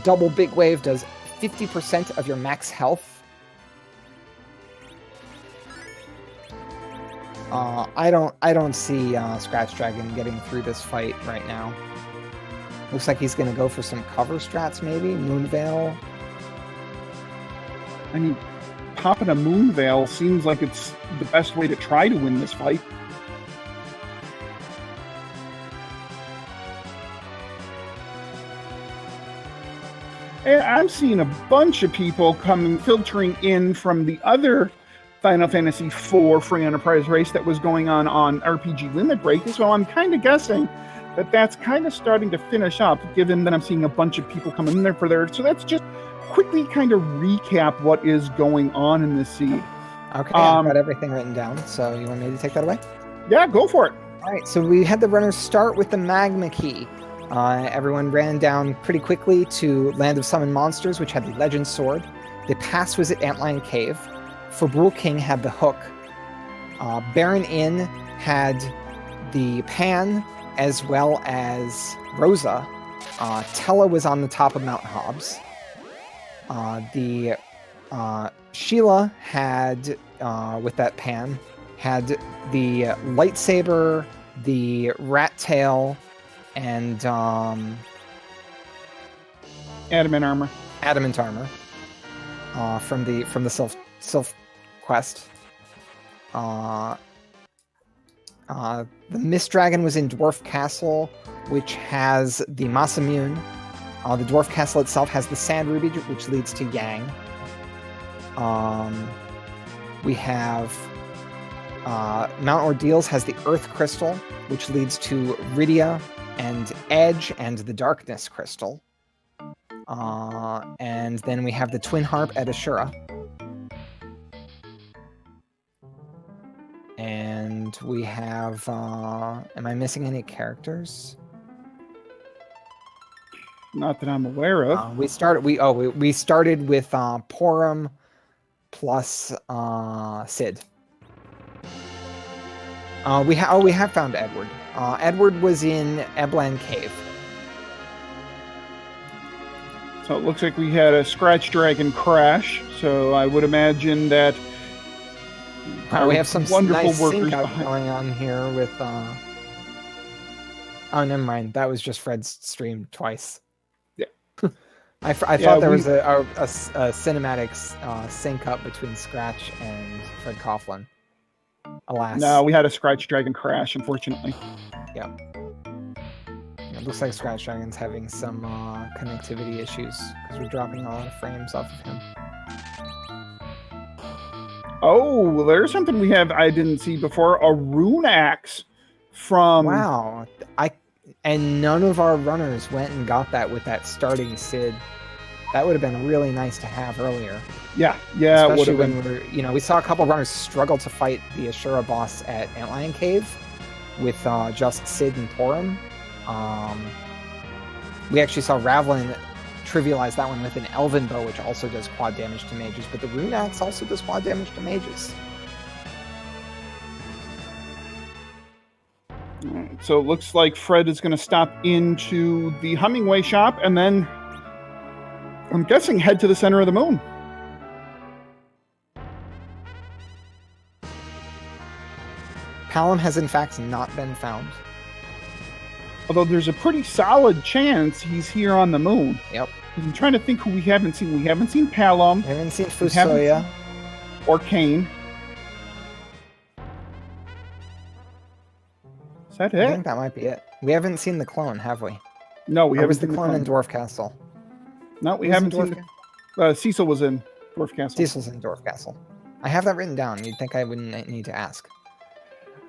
double big wave does 50% of your max health. I don't see ScratchDragon getting through this fight right now. Looks like he's gonna go for some cover strats, maybe Moonveil. I mean, popping a Moonveil seems like it's the best way to try to win this fight. And I'm seeing a bunch of people filtering in from the other Final Fantasy IV Free Enterprise race that was going on RPG Limit Break. So I'm kind of guessing that that's kind of starting to finish up, given that I'm seeing a bunch of people coming in there for there. So let's just quickly kind of recap what is going on in this seed. Okay, I've got everything written down. So you want me to take that away? Yeah, go for it. All right, so we had the runners start with the Magma Key. Everyone ran down pretty quickly to Land of Summoned Monsters, which had the Legend Sword. The pass was at Antlion Cave. Fabrul King had the hook. Baron Inn had the pan, as well as Rosa. Tella was on the top of Mount Hobbs. Sheila had, with that pan, had the lightsaber, the rat tail, and Adamant armor. Adamant armor from the Sylph quest. The Mist Dragon was in Dwarf Castle, which has the Masamune. The Dwarf Castle itself has the Sand Ruby, which leads to Yang. We have Mount Ordeals has the Earth Crystal, which leads to Rydia and Edge and the Darkness Crystal. And then we have the Twin Harp at Ashura. And we have, am I missing any characters? Not that I'm aware of. We started with Porum plus Sid. We have found Edward. Edward was in Eblan Cave. So it looks like we had a ScratchDragon crash. So I would imagine that we have some wonderful nice workers sync up going on here with Oh, never mind. That was just Fred's stream twice. Yeah. I thought there was a cinematic sync up between Scratch and Fred Coughlin. Alas. No, we had a ScratchDragon crash, unfortunately. Yeah. It looks like ScratchDragon's having some connectivity issues because we're dropping a lot of frames off of him. Oh, there's something I didn't see before. A rune axe from... Wow. And none of our runners went and got that with that starting Sid. That would have been really nice to have earlier. Yeah, especially when we saw a couple of runners struggle to fight the Ashura boss at Antlion Cave with just Sid and Torum. We actually saw Ravlin trivialize that one with an Elven Bow, which also does quad damage to mages, but the Rune Axe also does quad damage to mages. Alright, so it looks like Fred is going to stop into the Hummingway shop and then, I'm guessing, head to the center of the moon. Palom has in fact not been found. Although there's a pretty solid chance he's here on the moon. Yep. I'm trying to think who we haven't seen. We haven't seen Palom. We haven't seen Fusoya. Or Kane. Is that it? I think that might be it. We haven't seen the clone, have we? No, we haven't was seen the clone in Dwarf Castle. No, we haven't seen Cecil was in Dwarf Castle. Cecil's in Dwarf Castle. I have that written down. You'd think I wouldn't need to ask.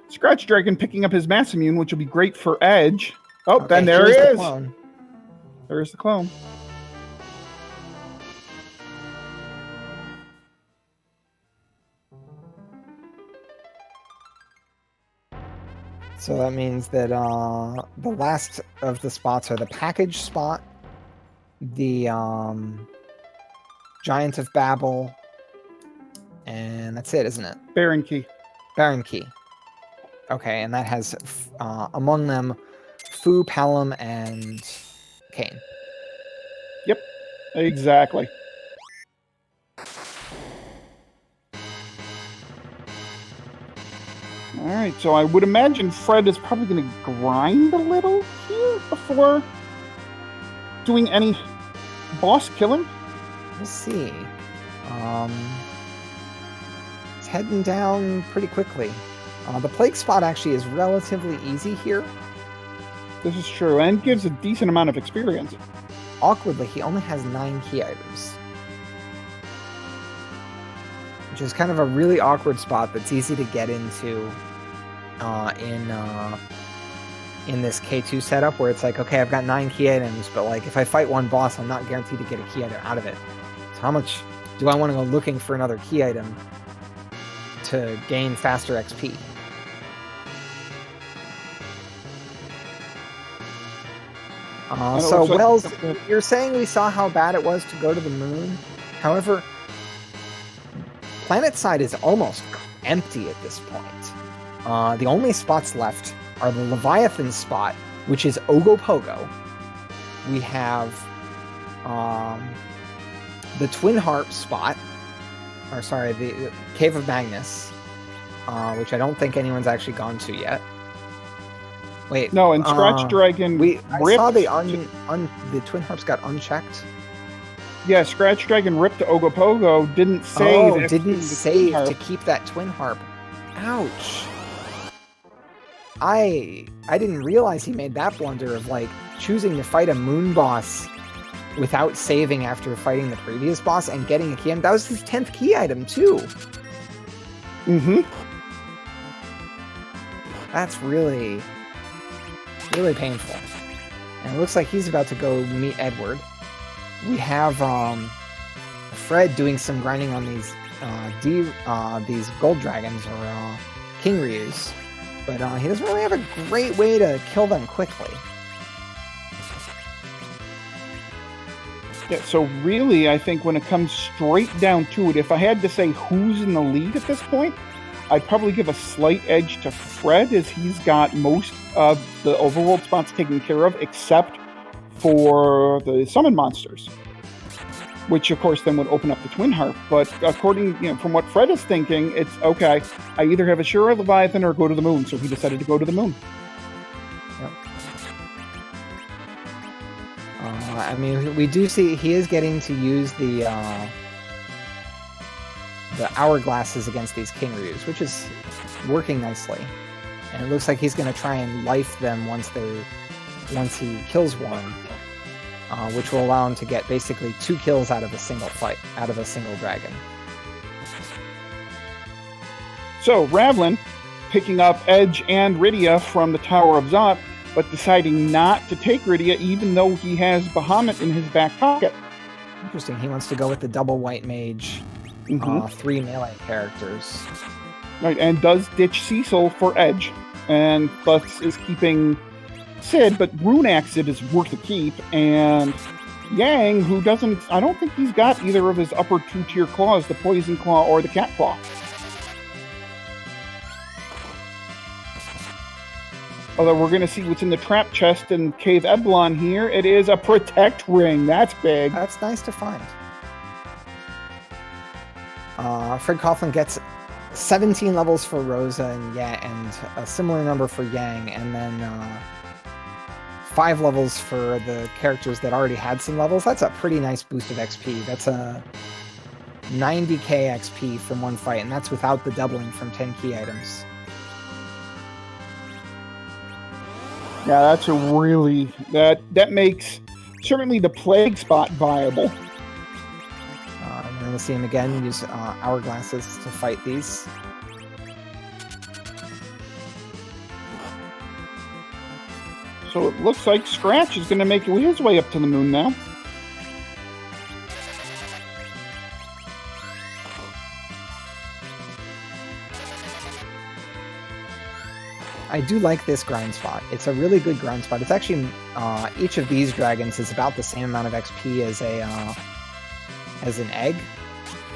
ScratchDragon picking up his Mass Immune, which will be great for Edge. Oh, okay, then there he is. There's the clone. So that means that the last of the spots are the package spot, the Giant of Babel, and that's it, isn't it? Baron Key. Baron Key. Okay, and that has among them Fu, Palom, and Kane. Yep, exactly. All right, so I would imagine Fred is probably going to grind a little here before doing any boss killing. We'll see. It's heading down pretty quickly. The plague spot actually is relatively easy here. This is true, and gives a decent amount of experience. Awkwardly, he only has 9 key items. Which is kind of a really awkward spot that's easy to get into in this K2 setup, where it's like, okay, I've got 9 key items, but like if I fight one boss, I'm not guaranteed to get a key item out of it. So how much do I want to go looking for another key item to gain faster XP? So, Wells, you're saying we saw how bad it was to go to the moon. However, PlanetSide is almost empty at this point. The only spots left are the Leviathan spot, which is Ogopogo. We have the Twin Harp spot, or sorry, the Cave of Magnus, which I don't think anyone's actually gone to yet. Wait. No, and ScratchDragon. I saw the Twin Harps got unchecked. Yeah, ScratchDragon ripped to Ogopogo. Didn't save. Oh, didn't save to keep that Twin Harp. Ouch. I didn't realize he made that blunder of like choosing to fight a moon boss without saving after fighting the previous boss and getting a key item. That was his 10th key item too. Mm-hmm. That's really painful. And it looks like he's about to go meet Edward. We have Fred doing some grinding on these gold dragons or king ryus, but he doesn't really have a great way to kill them quickly. Yeah, so really, I think when it comes straight down to it, if I had to say who's in the lead at this point, I'd probably give a slight edge to Fred, as he's got most of the overworld spots taken care of, except for the summon monsters, which of course then would open up the Twin Harp. But according, from what Fred is thinking, it's okay, I either have Ashura, Leviathan, or go to the moon. So he decided to go to the moon. Yep. I mean, we do see he is getting to use the hourglasses against these king ryus, which is working nicely. And it looks like he's going to try and life them once he kills one, which will allow him to get basically 2 kills out of a single fight, out of a single dragon. So Ravlin picking up Edge and Rydia from the Tower of Zot, but deciding not to take Rydia even though he has Bahamut in his back pocket. Interesting. He wants to go with the double white mage, 3 melee characters. Right, and does ditch Cecil for Edge, and thus is keeping Sid, but Runac Sid is worth a keep, and Yang, who doesn't, I don't think he's got either of his upper 2-tier claws, the Poison Claw or the Cat Claw. Although we're going to see what's in the trap chest in Cave Eblon here. It is a Protect Ring. That's big. That's nice to find. fcoughlin gets 17 levels for Rosa and a similar number for Yang, and then 5 levels for the characters that already had some levels. That's a pretty nice boost of XP. That's a 90k XP from one fight, and that's without the doubling from 10 key items. Yeah, that's a really... That makes certainly the Plague Spot viable. We're going to see him again use hourglasses to fight these. So it looks like Scratch is going to make his way up to the moon now. I do like this grind spot. It's a really good grind spot. It's actually, each of these dragons is about the same amount of XP as an egg.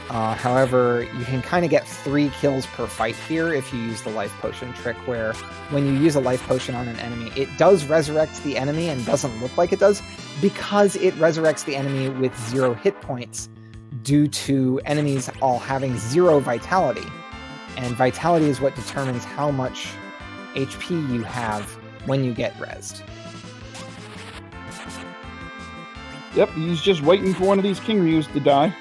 However, you can kind of get 3 kills per fight here if you use the life potion trick, where when you use a life potion on an enemy, it does resurrect the enemy and doesn't look like it does because it resurrects the enemy with 0 hit points due to enemies all having 0 vitality. And vitality is what determines how much HP you have when you get rezzed. Yep, he's just waiting for one of these King Ryus to die.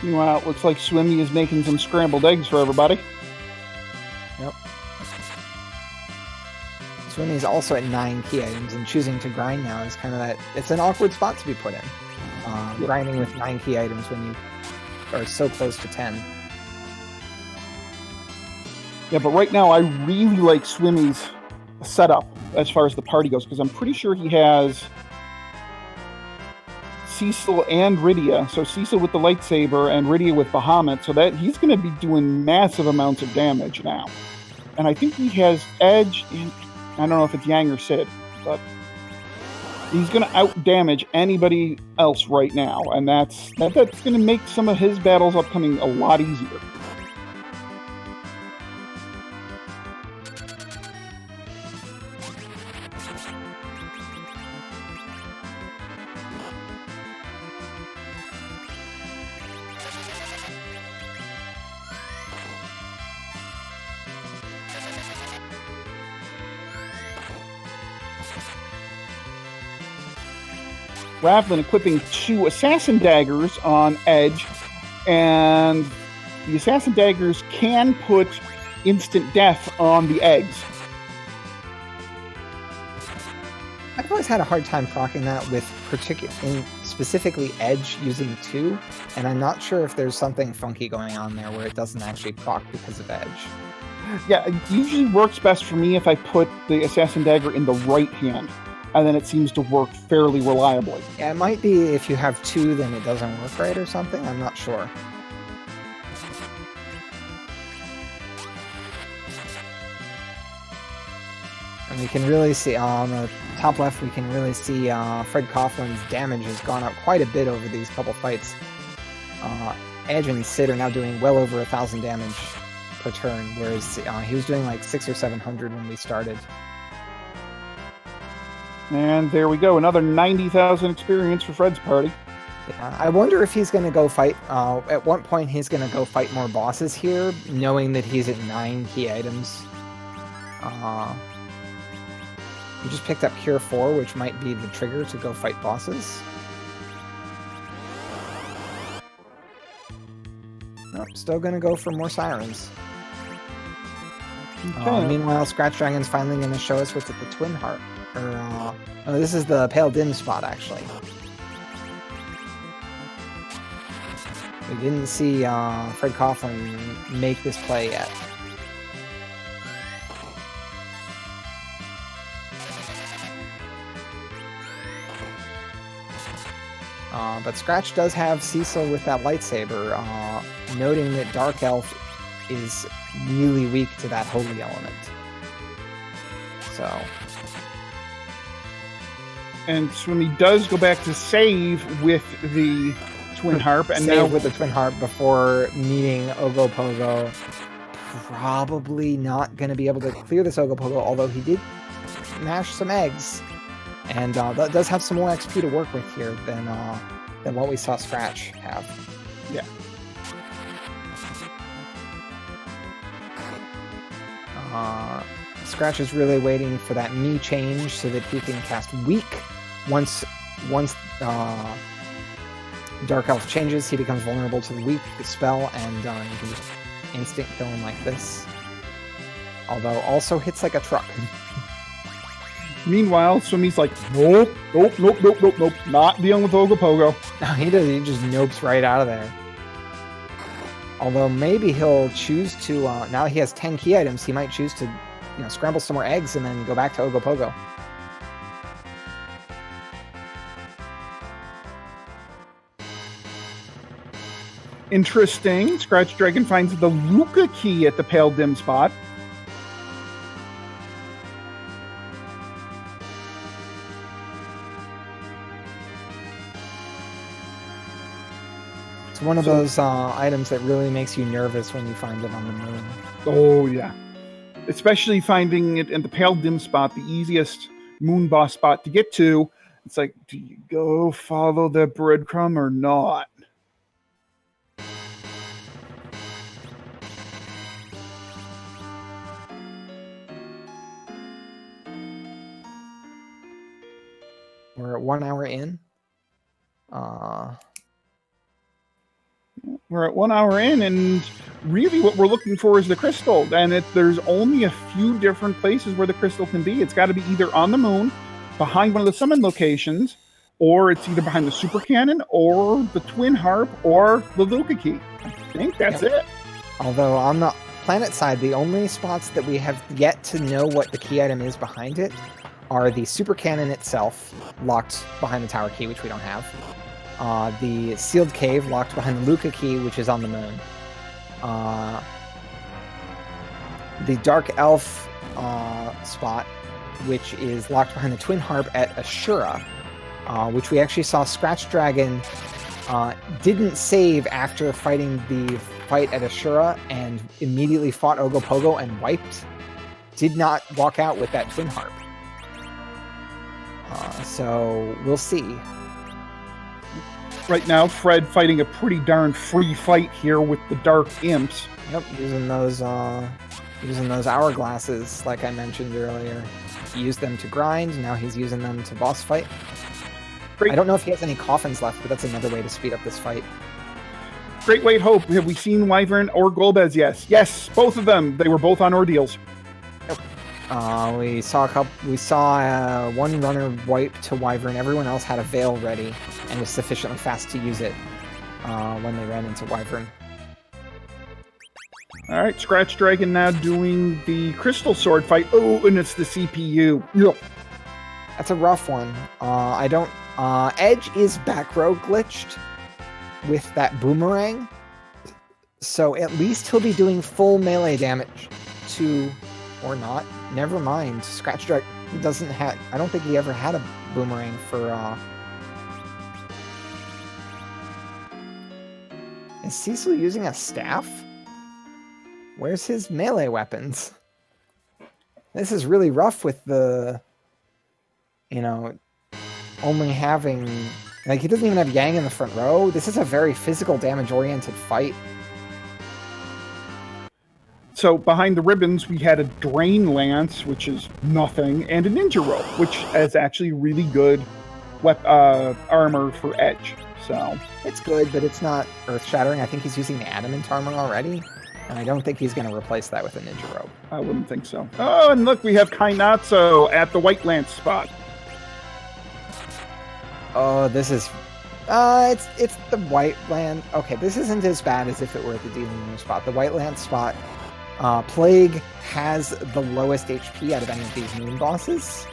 Meanwhile, it looks like Swimmy is making some scrambled eggs for everybody. Yep. Swimmy is also at 9 key items, and choosing to grind now is kind of that... It's an awkward spot to be put in. Grinding with 9 key items when you are so close to 10. Yeah, but right now I really like Swimmy's setup as far as the party goes, because I'm pretty sure he has Cecil and Rydia. So Cecil with the lightsaber and Rydia with Bahamut, so that he's going to be doing massive amounts of damage now. And I think he has Edge, and I don't know if it's Yang or Sid, but he's going to out-damage anybody else right now, and that's going to make some of his battles upcoming a lot easier. Ravlin equipping 2 Assassin Daggers on Edge, and the Assassin Daggers can put instant death on the eggs. I've always had a hard time proccing that with specifically Edge using 2, and I'm not sure if there's something funky going on there where it doesn't actually proc because of Edge. Yeah, it usually works best for me if I put the Assassin Dagger in the right hand, and then it seems to work fairly reliably. Yeah, it might be if you have 2, then it doesn't work right or something. I'm not sure. And we can really see, on the top left, we can really see fcoughlин's damage has gone up quite a bit over these couple fights. Edge and Sid are now doing well over 1,000 damage per turn, whereas he was doing like 600 or 700 when we started. And there we go, another 90,000 experience for Fred's party. Yeah, I wonder if he's going to go fight. At one point, he's going to go fight more bosses here, knowing that he's at 9 key items. He just picked up Cure 4, which might be the trigger to go fight bosses. Nope, still going to go for more sirens. Okay. Meanwhile, ScratchDragon's finally going to show us what's at the Twin Heart. Oh, this is the Pale Dim spot, actually. We didn't see fcoughlin make this play yet. But Scratch does have Cecil with that lightsaber, noting that Dark Elf is really weak to that holy element. So... And Swimmy does go back to save with the Twin Harp, and now with the Twin Harp before meeting Ogopogo. Probably not going to be able to clear this Ogopogo, although he did mash some eggs, and that does have some more XP to work with here than what we saw Scratch have. Yeah. Scratch is really waiting for that me change so that he can cast Weak. Once Dark Elf changes, he becomes vulnerable to the Weak spell, and you can just instant kill him like this. Although also hits like a truck. Meanwhile, Swimmy's like, nope, not dealing with Ogopogo. No, he does. He just nopes right out of there. Although maybe he'll choose to, now he has 10 key items, he might choose to, scramble some more eggs and then go back to Ogopogo. Interesting. ScratchDragon finds the Luca key at the Pale Dim spot. It's one of those items that really makes you nervous when you find it on the moon. Oh, yeah. Especially finding it in the Pale Dim spot, the easiest moon boss spot to get to. It's like, do you go follow the breadcrumb or not? We're at 1 hour in. We're at 1 hour in, and really what we're looking for is the crystal. And there's only a few different places where the crystal can be. It's got to be either on the moon, behind one of the summon locations, or it's either behind the super cannon, or the Twin Harp, or the Luca key. I think that's it. Although on the planet side, the only spots that we have yet to know what the key item is behind it are the super cannon itself, locked behind the tower key, which we don't have. The sealed cave locked behind the Luca key, which is on the moon. The Dark Elf spot, which is locked behind the Twin Harp at Ashura, which we actually saw ScratchDragon didn't save after fighting the fight at Ashura and immediately fought Ogopogo and wiped. Did not walk out with that Twin Harp. So we'll see. Right now, Fred fighting a pretty darn free fight here with the Dark Imps. Yep, using those hourglasses, like I mentioned earlier. He used them to grind, now he's using them to boss fight. Great. I don't know if he has any coffins left, but that's another way to speed up this fight. Great White Hope. Have we seen Wyvern or Golbez? Yes, both of them. They were both on ordeals. Yep. We saw one runner wipe to Wyvern. Everyone else had a veil ready and was sufficiently fast to use it when they ran into Wyvern. All right, ScratchDragon now doing the Crystal Sword fight. Oh, and it's the CPU. Yep. That's a rough one. Edge is back row glitched with that boomerang, so at least he'll be doing full melee damage to, or not. Never mind. ScratchDragon doesn't have. I don't think he ever had a boomerang for. Is Cecil using a staff? Where's his melee weapons? This is really rough with the, only having Like, he doesn't even have Yang in the front row. This is a very physical damage-oriented fight. So behind the ribbons, we had a Drain Lance, which is nothing, and a Ninja Rope, which is actually really good armor for Edge. So it's good, but it's not earth-shattering. I think he's using the adamant armor already, and I don't think he's going to replace that with a Ninja Rope. I wouldn't think so. Oh, and look, we have Kainatsu at the White Lance spot. Oh, this is... it's the White Lance... Okay, this isn't as bad as if it were the Dealing spot. The White Lance spot, Plague has the lowest HP out of any of these moon bosses,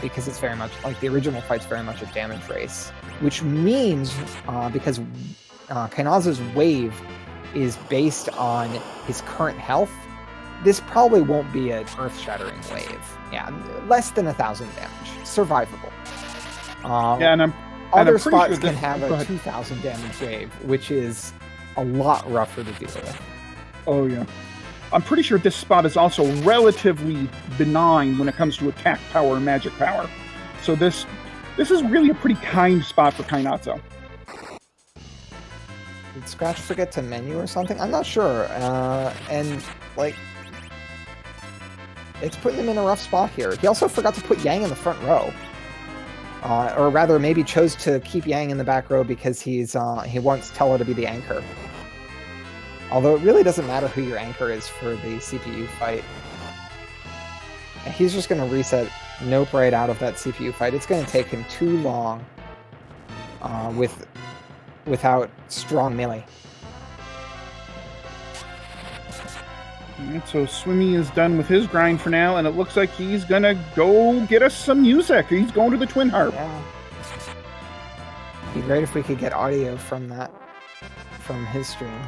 because it's very much... Like, the original fight's very much a damage race, which means, because Kainatsu's wave is based on his current health, this probably won't be an earth-shattering wave. Yeah, less than 1,000 damage. Survivable. Yeah, and other spots can have a 2,000 damage wave, which is a lot rougher to deal with. Oh, yeah. I'm pretty sure this spot is also relatively benign when it comes to attack power and magic power. So this is really a pretty kind spot for Kainatsu. Did Scratch forget to menu or something? I'm not sure. And, like, it's putting him in a rough spot here. He also forgot to put Yang in the front row. Or rather, maybe chose to keep Yang in the back row because he wants Tello to be the anchor. Although it really doesn't matter who your anchor is for the CPU fight. He's just going to reset Nope right out of that CPU fight. It's going to take him too long without strong melee. Alright, so Swimmy is done with his grind for now, and it looks like he's gonna go get us some music. He's going to the Twin Harp. Yeah. It'd be great if we could get audio from his stream,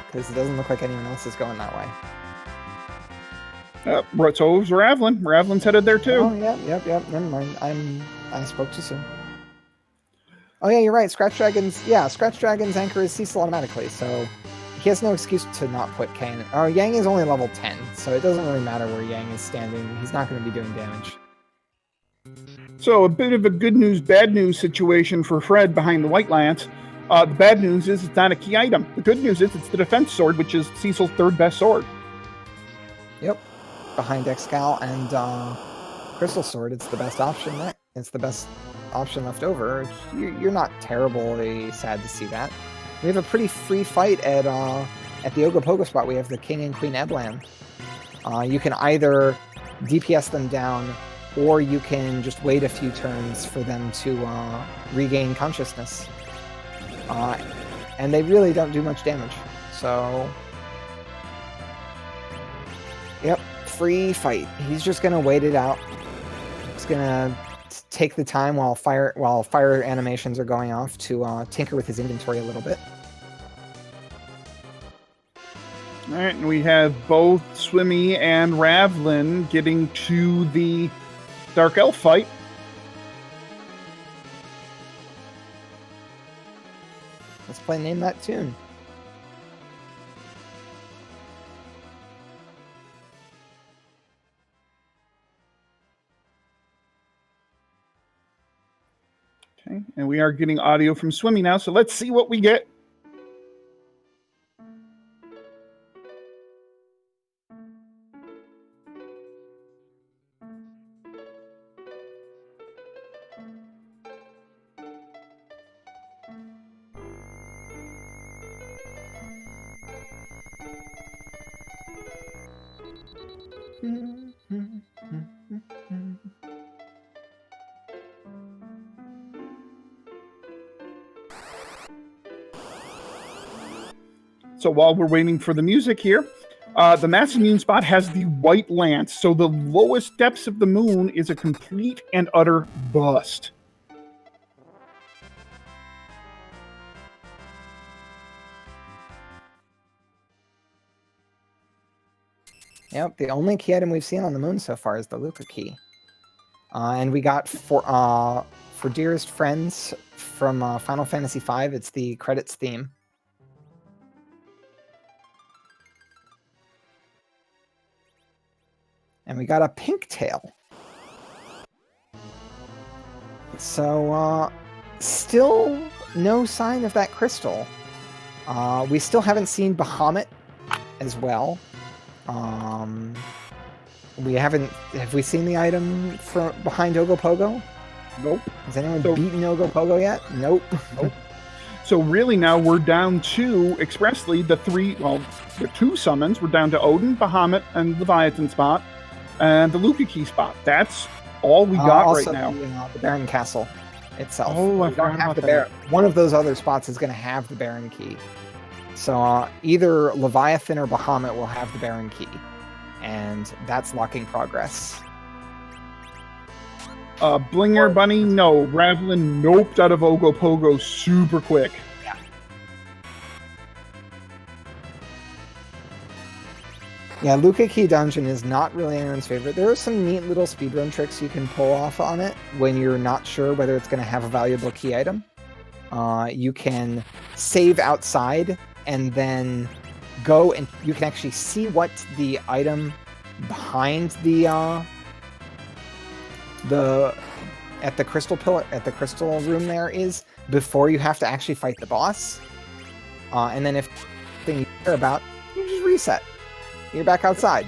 because it doesn't look like anyone else is going that way. So is Ravlin. Ravlin's headed there too. Oh, yep. Never mind. I spoke too soon. Oh yeah, you're right. ScratchDragon's anchor is Cecil automatically, so he has no excuse to not put K in. Oh, Yang is only level 10, so it doesn't really matter where Yang is standing. He's not going to be doing damage. So a bit of a good news, bad news situation for Fred behind the White Lance. The bad news is it's not a key item. The good news is it's the defense sword, which is Cecil's third best sword. Yep. Behind Excal and Crystal Sword, it's the best option. It's the best option left over. You're not terribly sad to see that. We have a pretty free fight at the Ogopogo spot. We have the King and Queen Eblan. You can either DPS them down, or you can just wait a few turns for them to regain consciousness. And they really don't do much damage. So, yep, free fight. He's just gonna wait it out. He's gonna take the time while fire animations are going off to tinker with his inventory a little bit. All right, and we have both Swimmy and Ravlin getting to the Dark Elf fight. Let's play Name That Tune. Okay, and we are getting audio from Swimmy now, so let's see what we get. So while we're waiting for the music here, the Massive Moon spot has the White Lance, so the lowest depths of the moon is a complete and utter bust. Yep, the only key item we've seen on the moon so far is the Luca key. And we got for Dearest Friends from Final Fantasy V, it's the credits theme. And we got a pink tail. So Still no sign of that crystal. We still haven't seen Bahamut as well. We haven't. Have we seen the item behind Ogopogo? Nope. Has anyone beaten Ogopogo yet? Nope. Nope. So really now we're down to expressly the two summons. We're down to Odin, Bahamut, and Leviathan spot, and the Luca Key spot. That's all we got also, right now. The Baron Castle itself. Oh, I forgot about that. One of those other spots is going to have the Baron Key. So either Leviathan or Bahamut will have the Baron Key. And that's locking progress. Blinger Bunny, no. Ravlin noped out of Ogopogo super quick. Yeah. Yeah, Luca Key Dungeon is not really anyone's favorite. There are some neat little speedrun tricks you can pull off on it when you're not sure whether it's going to have a valuable key item. You can save outside and then go and you can actually see what the item behind at the crystal pillar at the crystal room there is before you have to actually fight the boss. And then if thing you care about, you just reset. You're back outside.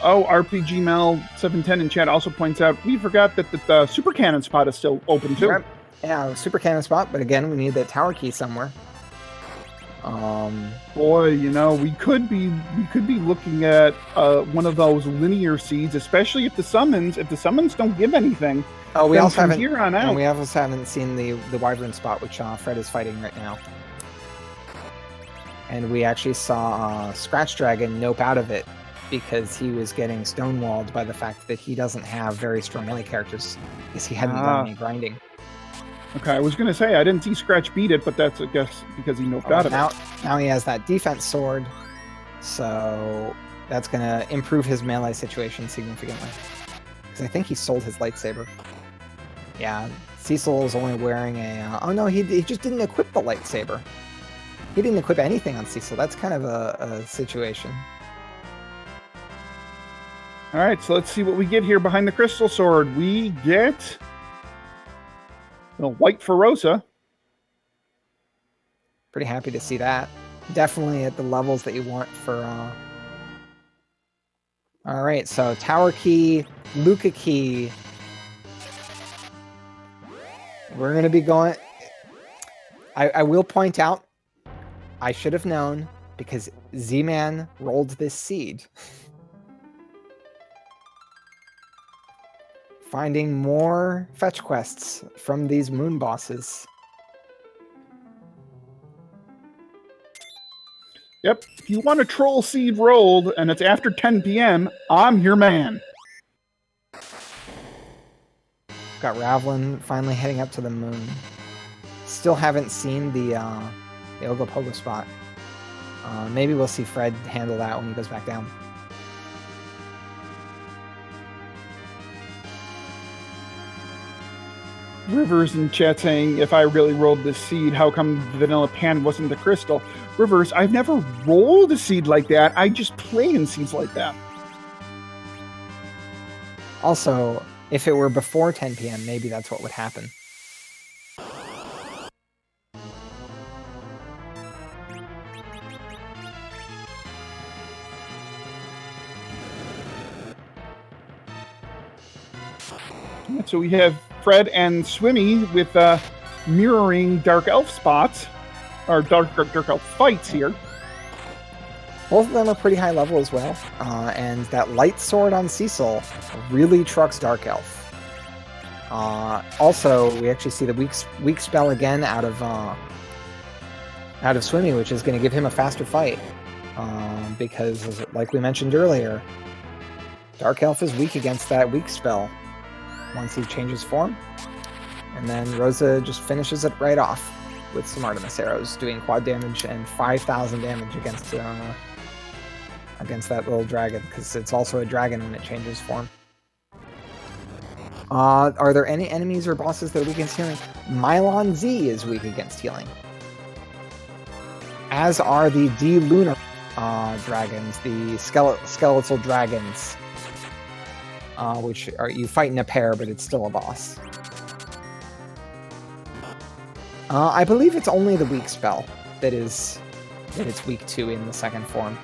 Oh, RPG Mel 710 in chat also points out we forgot that the super cannon spot is still open too. Yep. Yeah, super cannon spot, but again, we need that tower key somewhere. Boy, we could be looking at one of those linear seeds, especially if the summons don't give anything. Oh, we also haven't here on out. And we also haven't seen the wyvern spot, which Fred is fighting right now. And we actually saw ScratchDragon nope out of it because he was getting stonewalled by the fact that he doesn't have very strong melee characters because he hadn't done any grinding. Okay, I was going to say, I didn't see Scratch beat it, but that's, I guess, because he noped out of it. Now he has that defense sword, so that's going to improve his melee situation significantly. Because I think he sold his lightsaber. Yeah, Cecil is only wearing a... oh no, he just didn't equip the lightsaber. He didn't equip anything on Cecil. That's kind of a situation. All right, so let's see what we get here behind the crystal sword. We get... the white Feroza. Pretty happy to see that. Definitely at the levels that you want for... Alright, so Tower Key, Luca Key. We're going to be going... I will point out, I should have known, because Z-Man rolled this seed. Finding more fetch quests from these moon bosses. Yep, if you want a troll seed rolled and it's after 10 p.m., I'm your man. Got Ravlin finally heading up to the moon. Still haven't seen the Ogopogo spot. Maybe we'll see Fred handle that when he goes back down. Rivers in chat saying, if I really rolled this seed, how come Vanilla Pan wasn't the crystal? Rivers, I've never rolled a seed like that. I just play in seeds like that. Also, if it were before 10 p.m., maybe that's what would happen. So we have Fred and Swimmy with mirroring Dark Elf spots, or Dark Elf fights here. Both of them are pretty high level as well, and that light sword on Cecil really trucks Dark Elf. Also, we actually see the weak spell again out of Swimmy, which is going to give him a faster fight, because, like we mentioned earlier, Dark Elf is weak against that weak spell once he changes form. And then Rosa just finishes it right off with some Artemis arrows, doing quad damage and 5,000 damage against that little dragon, because it's also a dragon when it changes form. Are there any enemies or bosses that are weak against healing? Mylon Z is weak against healing. As are the D-Lunar dragons, the skeletal dragons. Which are you fight in a pair, but it's still a boss. I believe it's only the weak spell that it's weak to in the second form.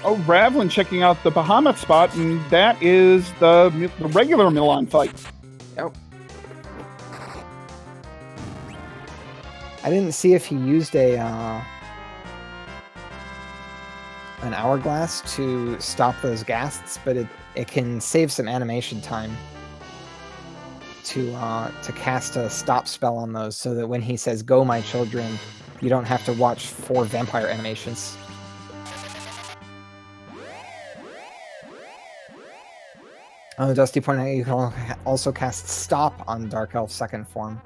Oh, Ravlin checking out the Bahamut spot, and that is the regular Milan fight. Yep. I didn't see if he used an hourglass to stop those ghasts, but it can save some animation time to cast a stop spell on those, so that when he says "Go, my children," you don't have to watch 4 vampire animations. Oh, Dusty pointed out you can also cast Stop on Dark Elf second form.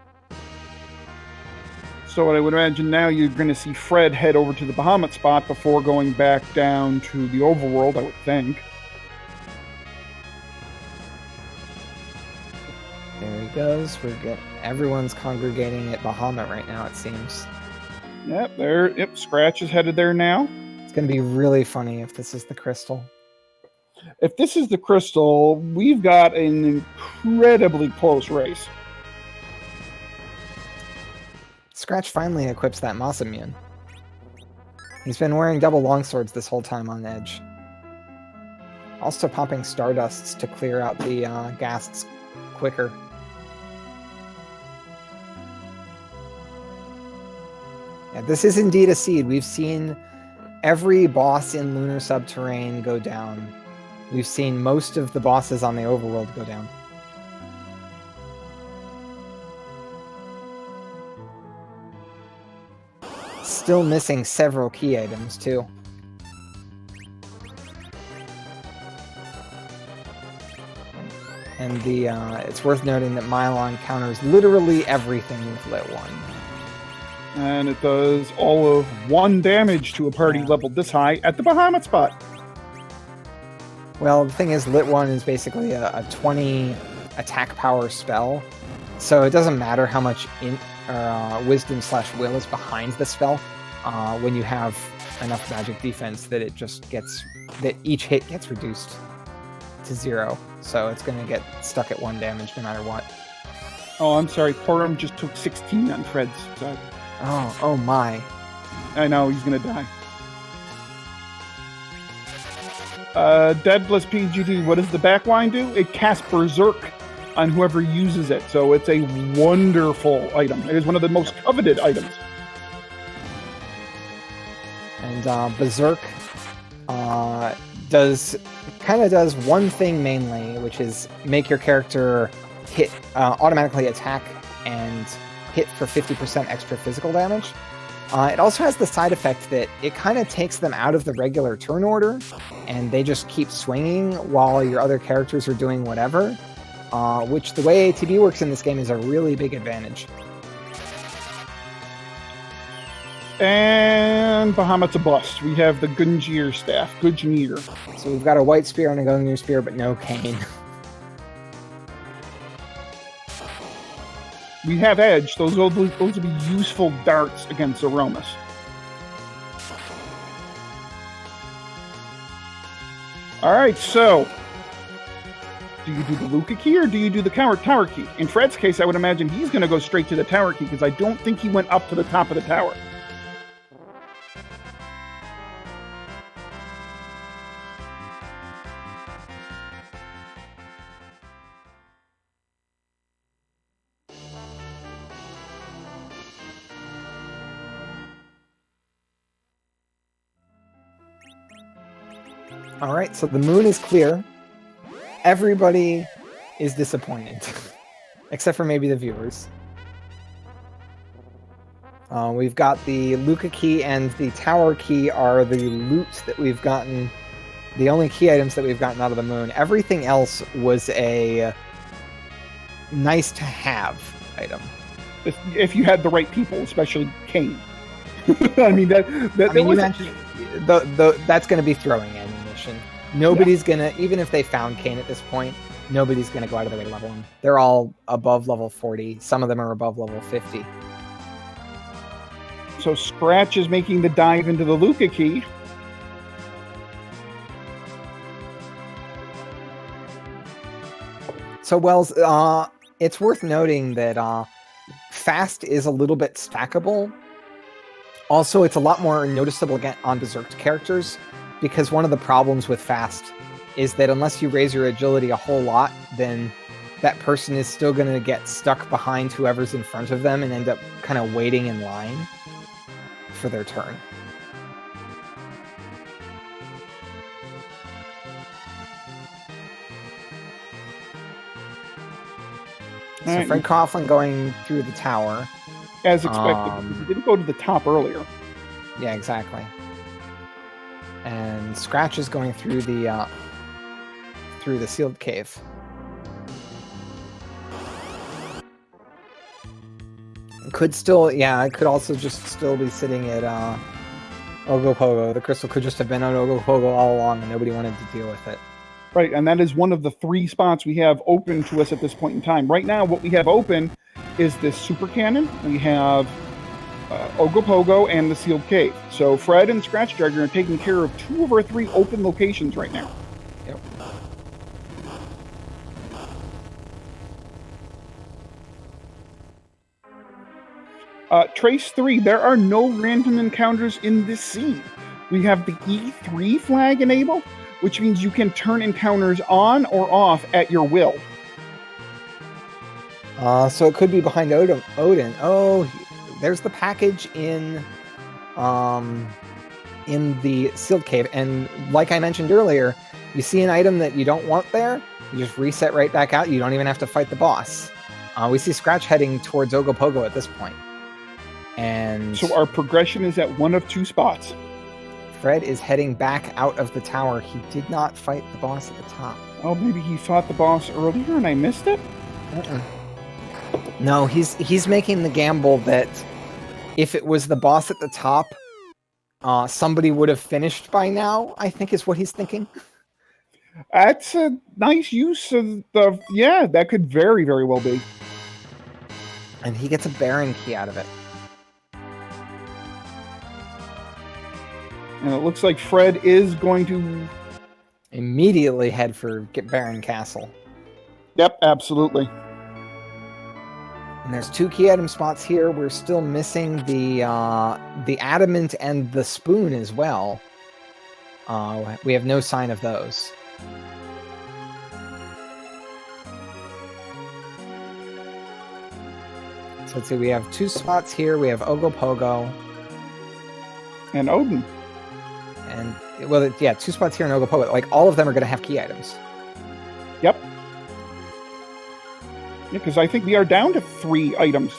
So what I would imagine now, you're going to see Fred head over to the Bahamut spot before going back down to the overworld, I would think. There he goes. Everyone's congregating at Bahamut right now, it seems. Yep, Yep, Scratch is headed there now. It's going to be really funny if this is the crystal. If this is the crystal, we've got an incredibly close race. Scratch finally equips that Moss Immune. He's been wearing double longswords this whole time on Edge. Also popping Stardusts to clear out the ghasts quicker. Yeah, this is indeed a seed. We've seen every boss in Lunar Subterrane go down. We've seen most of the bosses on the overworld go down. Still missing several key items, too. And it's worth noting that Mylon counters literally everything with Lit 1. And it does all of 1 damage to a party leveled this high at the Bahamut spot. Well, the thing is, Lit 1 is basically a 20 attack power spell, so it doesn't matter how much Wisdom/Will is behind the spell. When you have enough magic defense that that each hit gets reduced to 0, so it's going to get stuck at 1 damage no matter what. Oh, I'm sorry. Porum just took 16 on Fred's side. Oh my. I know, he's going to die. Deadless PGT, what does the backline do? It casts Berserk on whoever uses it, so it's a wonderful item. It is one of the most coveted items. And Berserk does one thing mainly, which is make your character hit automatically attack and hit for 50% extra physical damage. It also has the side effect that it kind of takes them out of the regular turn order, and they just keep swinging while your other characters are doing whatever, which the way ATB works in this game is a really big advantage. And Bahamut's a bust. We have the Gungnir staff. Gungnir. So we've got a white spear and a Gungnir spear, but no cane. We have Edge. Those will be useful darts against Aromas. All right, so do you do the Luca key or do you do the tower key? In Fred's case, I would imagine he's going to go straight to the tower key because I don't think he went up to the top of the tower. All right, so the moon is clear. Everybody is disappointed, except for maybe the viewers. We've got the Luca key and the tower key are the loot that we've gotten, the only key items that we've gotten out of the moon. Everything else was a nice to have item. If you had the right people, especially Kane. You mentioned that's going to be throwing ammunition. Nobody's gonna, even if they found Kane at this point, nobody's gonna go out of their way to level him. They're all above level 40. Some of them are above level 50. So Scratch is making the dive into the Luca key. So Wells, it's worth noting that fast is a little bit stackable. Also, it's a lot more noticeable on berserked characters, because one of the problems with fast is that unless you raise your agility a whole lot, then that person is still going to get stuck behind whoever's in front of them and end up kind of waiting in line for their turn. So Fred Coughlin going through the tower. As expected, because he didn't go to the top earlier. Yeah, exactly. And Scratch is going through the sealed cave. Could still, yeah, it could also just still be sitting at Ogopogo. The crystal could just have been on Ogopogo all along and nobody wanted to deal with it. Right, and that is one of the 3 spots we have open to us at this point in time. Right now, what we have open is this super cannon. We have Ogopogo and the sealed cave. So Fred and ScratchDragon are taking care of 2 of our 3 open locations right now. Yep. Trace 3, there are no random encounters in this scene. We have the E3 flag enabled, which means you can turn encounters on or off at your will. So it could be behind Odin. Oh, there's the package in the sealed cave. And like I mentioned earlier, you see an item that you don't want there, you just reset right back out. You don't even have to fight the boss. We see Scratch heading towards Ogopogo at this point. And so our progression is at one of 2 spots. Fred is heading back out of the tower. He did not fight the boss at the top. Oh, maybe he fought the boss earlier and I missed it? No, he's making the gamble that if it was the boss at the top, somebody would have finished by now, I think is what he's thinking. That's a nice use of the... Yeah, that could very, very well be. And he gets a Baron key out of it. And it looks like Fred is going to... immediately head for Baron Castle. Yep, absolutely. And there's 2 key item spots here. We're still missing the adamant and the spoon as well. We have no sign of those. So let's see, we have 2 spots here. We have Ogopogo. And Odin. And, well, yeah, 2 spots here in Ogopogo. Like, all of them are going to have key items. Yep. Yeah, because I think we are down to 3 items,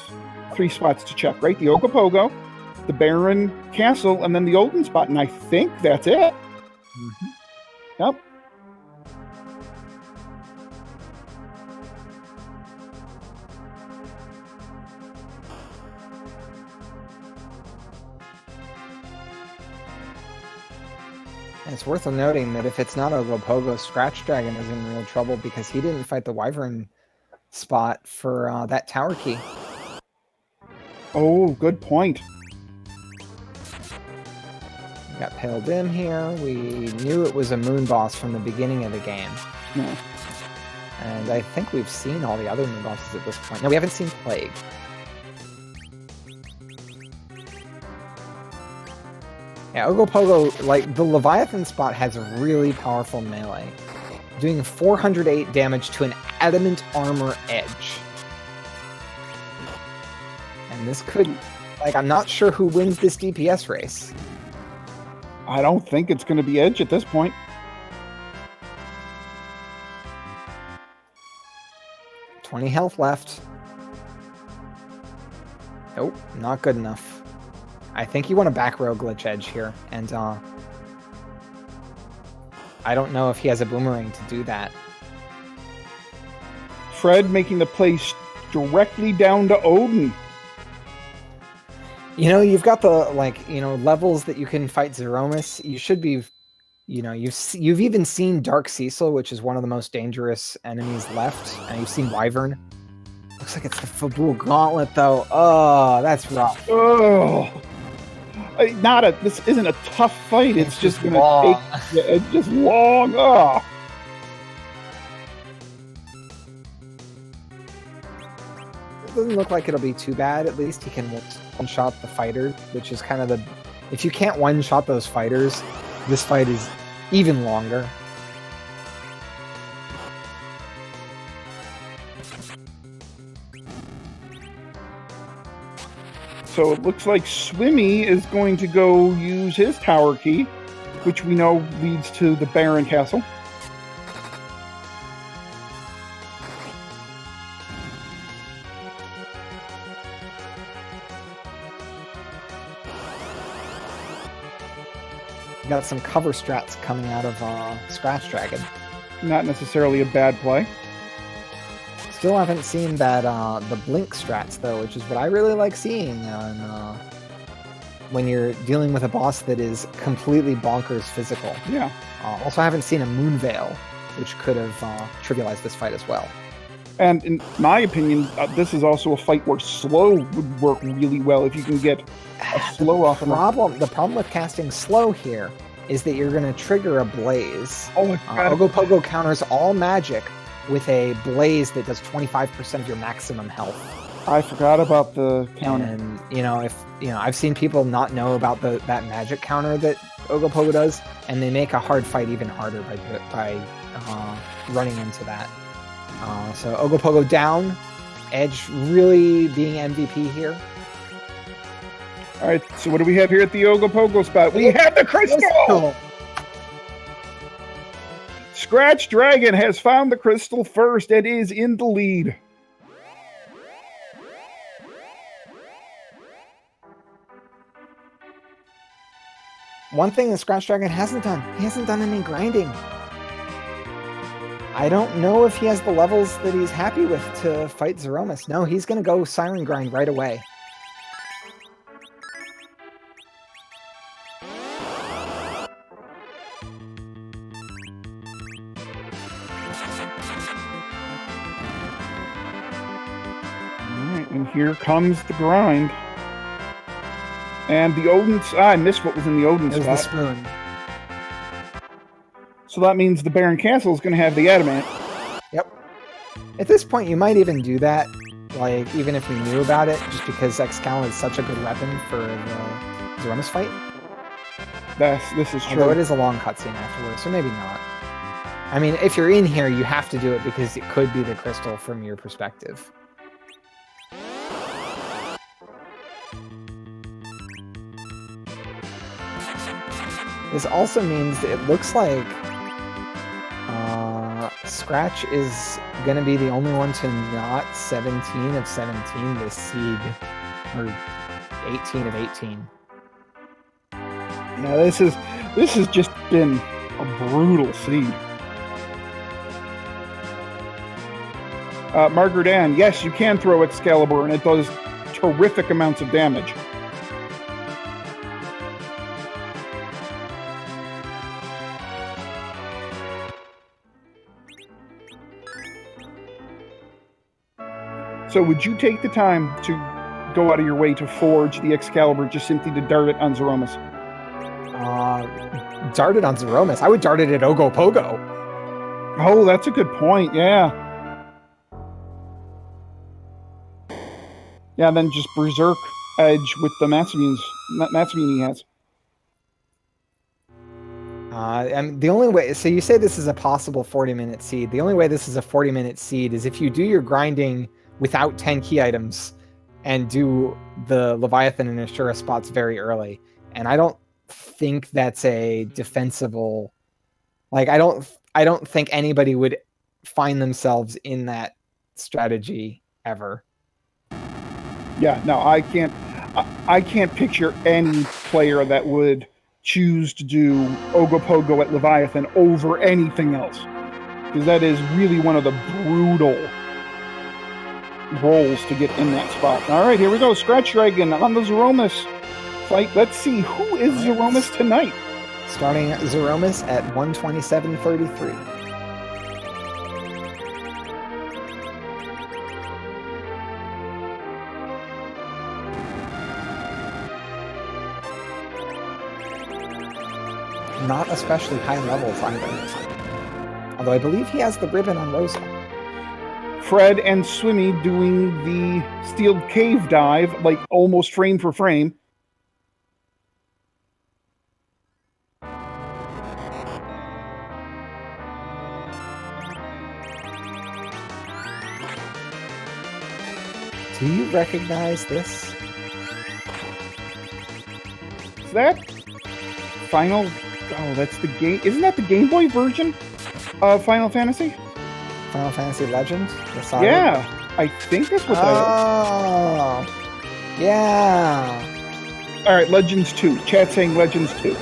3 spots to check, right? The Ogopogo, the Baron Castle, and then the Odin spot, and I think that's it. Mm-hmm. Yep. And it's worth noting that if it's not Ogopogo, ScratchDragon is in real trouble because he didn't fight the Wyvern spot for that tower key. Oh, good point. We got Pale Dim here. We knew it was a moon boss from the beginning of the game. Yeah. And I think we've seen all the other moon bosses at this point. No, we haven't seen Plague. Yeah, Ogopogo, like, the Leviathan spot has a really powerful melee, doing 408 damage to an adamant armor edge. And this could, like, I'm not sure who wins this DPS race. I don't think it's going to be Edge at this point. $20 health left. Nope, not good enough. I think you want a back row glitch edge here, and I don't know if he has a boomerang to do that. Fred making the play directly down to Odin. You know, you've got the, like, you know, levels that you can fight Zeromus. You should be, you know, you've even seen Dark Cecil, which is one of the most dangerous enemies left, and you've seen Wyvern. Looks like it's the Fabul Gauntlet, though. Oh, that's rough. Oh. This isn't a tough fight. It's just going to take... It's just long. Oh. doesn't look like it'll be too bad. At least he can one-shot the fighter, which is kind of the... If you can't one-shot those fighters, this fight is even longer. So it looks like Swimmy is going to go use his tower key, which we know leads to the Baron Castle. Got some cover strats coming out of ScratchDragon. Not necessarily a bad play. Still haven't seen that the blink strats though, which is what I really like seeing on when you're dealing with a boss that is completely bonkers physical. Yeah. Also, haven't seen a moon veil, which could have trivialized this fight as well. And in my opinion, this is also a fight where slow would work really well if you can get a slow off. The problem with casting slow here is that you're going to trigger a blaze. Oh, Ogopogo counters all magic with a blaze that does 25% of your maximum health. I forgot about the counter. And I've seen people not know about that magic counter that Ogopogo does, and they make a hard fight even harder by running into that. So Ogopogo down, Edge really being MVP here. All right, so what do we have here at the Ogopogo spot? We have the crystal! ScratchDragon has found the crystal first and is in the lead. One thing that ScratchDragon hasn't done, he hasn't done any grinding. I don't know if he has the levels that he's happy with to fight Zeromus. No, he's going to go Siren Grind right away. Alright, and here comes the grind. And the Odin's... I missed what was in the Odin's spot. The spoon. So that means the Baron Castle is going to have the adamant. Yep. At this point, you might even do that, like, even if we knew about it, just because fcoughlin is such a good weapon for the Zeromus fight. This is true. Although it is a long cutscene afterwards, so maybe not. I mean, if you're in here, you have to do it because it could be the crystal from your perspective. This also means that it looks like Scratch is going to be the only one to not 17 of 17 this seed, or 18 of 18. Now this has just been a brutal seed. Margaret Ann, yes, you can throw Excalibur, and it does terrific amounts of damage. So would you take the time to go out of your way to forge the Excalibur just simply to dart it on Zeromus? Dart it on Zeromus? I would dart it at Ogopogo. Oh, that's a good point, yeah. Yeah, then just Berserk Edge with the Matsumune he has. And the only way... So you say this is a possible 40-minute seed. The only way this is a 40-minute seed is if you do your grinding without 10 key items and do the Leviathan and Ashura spots very early. And I don't think that's a defensible... Like, I don't think anybody would find themselves in that strategy ever. Yeah, no, I can't picture any player that would choose to do Ogopogo at Leviathan over anything else. Because that is really one of the brutal rolls to get in that spot. All right, here we go. ScratchDragon on the Zeromus fight. Let's see, who is Zeromus tonight? Starting Zeromus at 127.33. Not especially high levels either. Although I believe he has the ribbon on Rosa. Fred and Swimmy doing the steel cave dive, like almost frame for frame. Do you recognize this? Is that Final? Oh, that's the game. Isn't that the Game Boy version of Final Fantasy? Final Fantasy Legend? Yeah, I think that's what that is. Oh, yeah. All right, Legends 2. Chat saying Legends 2.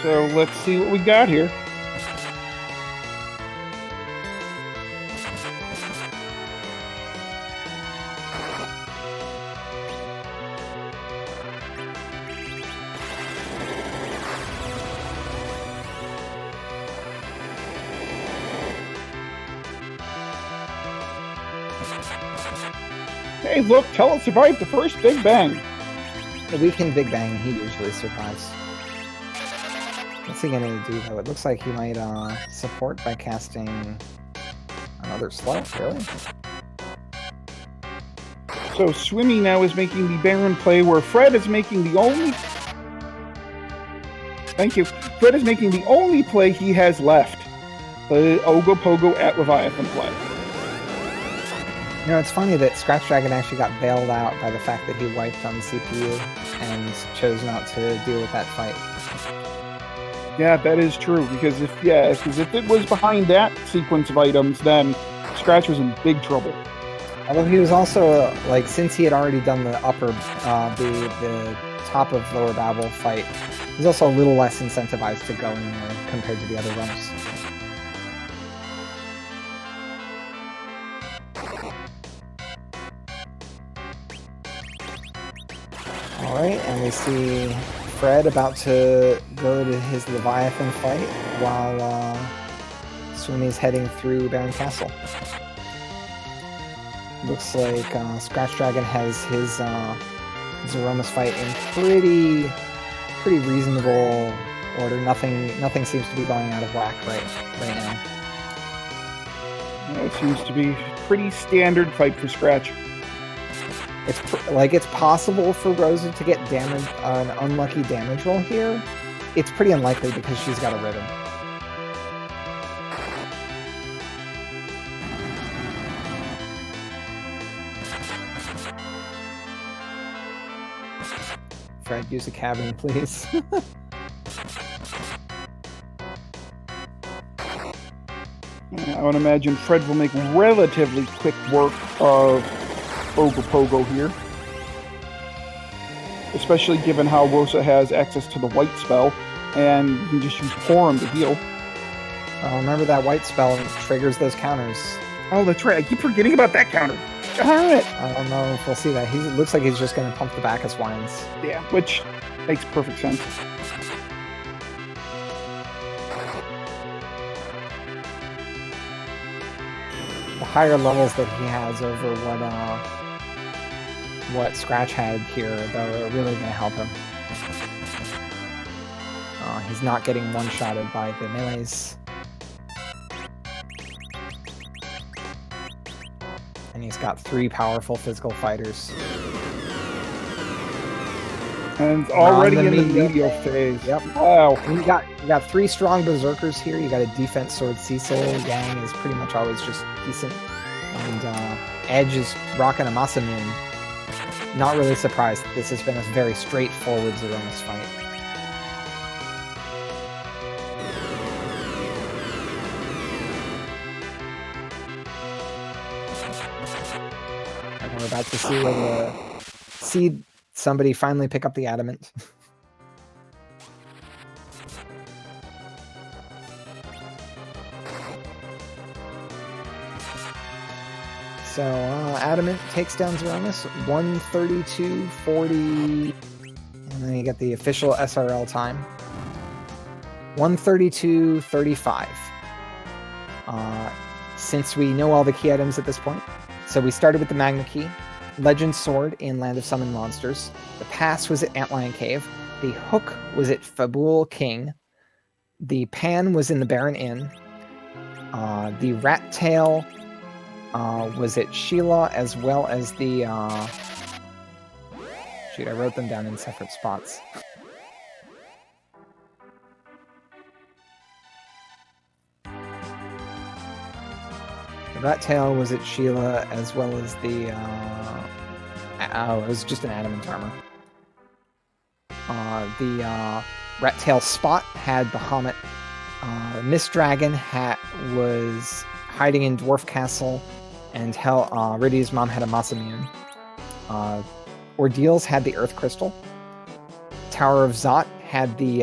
So let's see what we got here. Hey, look, Tell survived the first Big Bang. The weekend Big Bang, he usually survives. What's he gonna do though? It looks like he might support by casting another slot, really? So Swimmy now is making the Baron play where Fred is making the only... Thank you. Fred is making the only play he has left. The Ogopogo at Leviathan play. You know, it's funny that ScratchDragon actually got bailed out by the fact that he wiped on the CPU and chose not to deal with that fight. Yeah, that is true, because if it was behind that sequence of items, then Scratch was in big trouble. Although he was also, like, since he had already done the upper, the top of Lower Babel fight, he's also a little less incentivized to go in there compared to the other runners. Alright, and we see Fred about to go to his Leviathan fight while Swimmy's heading through Baron Castle. Looks like ScratchDragon has his Zeromus fight in pretty reasonable order. Nothing seems to be going out of whack right now. Yeah, it seems to be pretty standard fight for Scratch. It's possible for Rosa to get damage, an unlucky damage roll here. It's pretty unlikely because she's got a ribbon. Fred, use a cabin, please. I would imagine Fred will make relatively quick work of Ogopogo here. Especially given how Rosa has access to the white spell, and you can just use Porum to heal. Remember that white spell triggers those counters. Oh, that's right. I keep forgetting about that counter. Darn it! I don't know if we'll see that. It looks like he's just going to pump the Bacchus wines. Yeah, which makes perfect sense. The higher levels that he has over what Scratch had here, though, are really going to help him. He's not getting one-shotted by the melees. And he's got 3 powerful physical fighters. And already in the medial phase. Yep. Wow. And you got 3 strong berserkers here. You got a defense sword Cecil. Yang is pretty much always just decent. And Edge is rocking a Masamune. Not really surprised. This has been a very straightforward Zeromus fight. And we're about to see somebody finally pick up the adamant. So, Adamant takes down Zeromus, 132.40, and then you get the official SRL time. 132.35. Since we know all the key items at this point. So we started with the Magma Key, Legend Sword in Land of Summoned Monsters. The Pass was at Antlion Cave. The Hook was at Fabul King. The Pan was in the Baron Inn. The Rat Tail was at Sheila, as well as the... Shoot, I wrote them down in separate spots. The Rat Tail was at Sheila, as well as the... it was just an adamant armor. The Rat Tail Spot had Bahamut. Miss Dragon was hiding in Dwarf Castle, and Rydia's mom had a Masamune. Ordeals had the Earth Crystal. Tower of Zot had the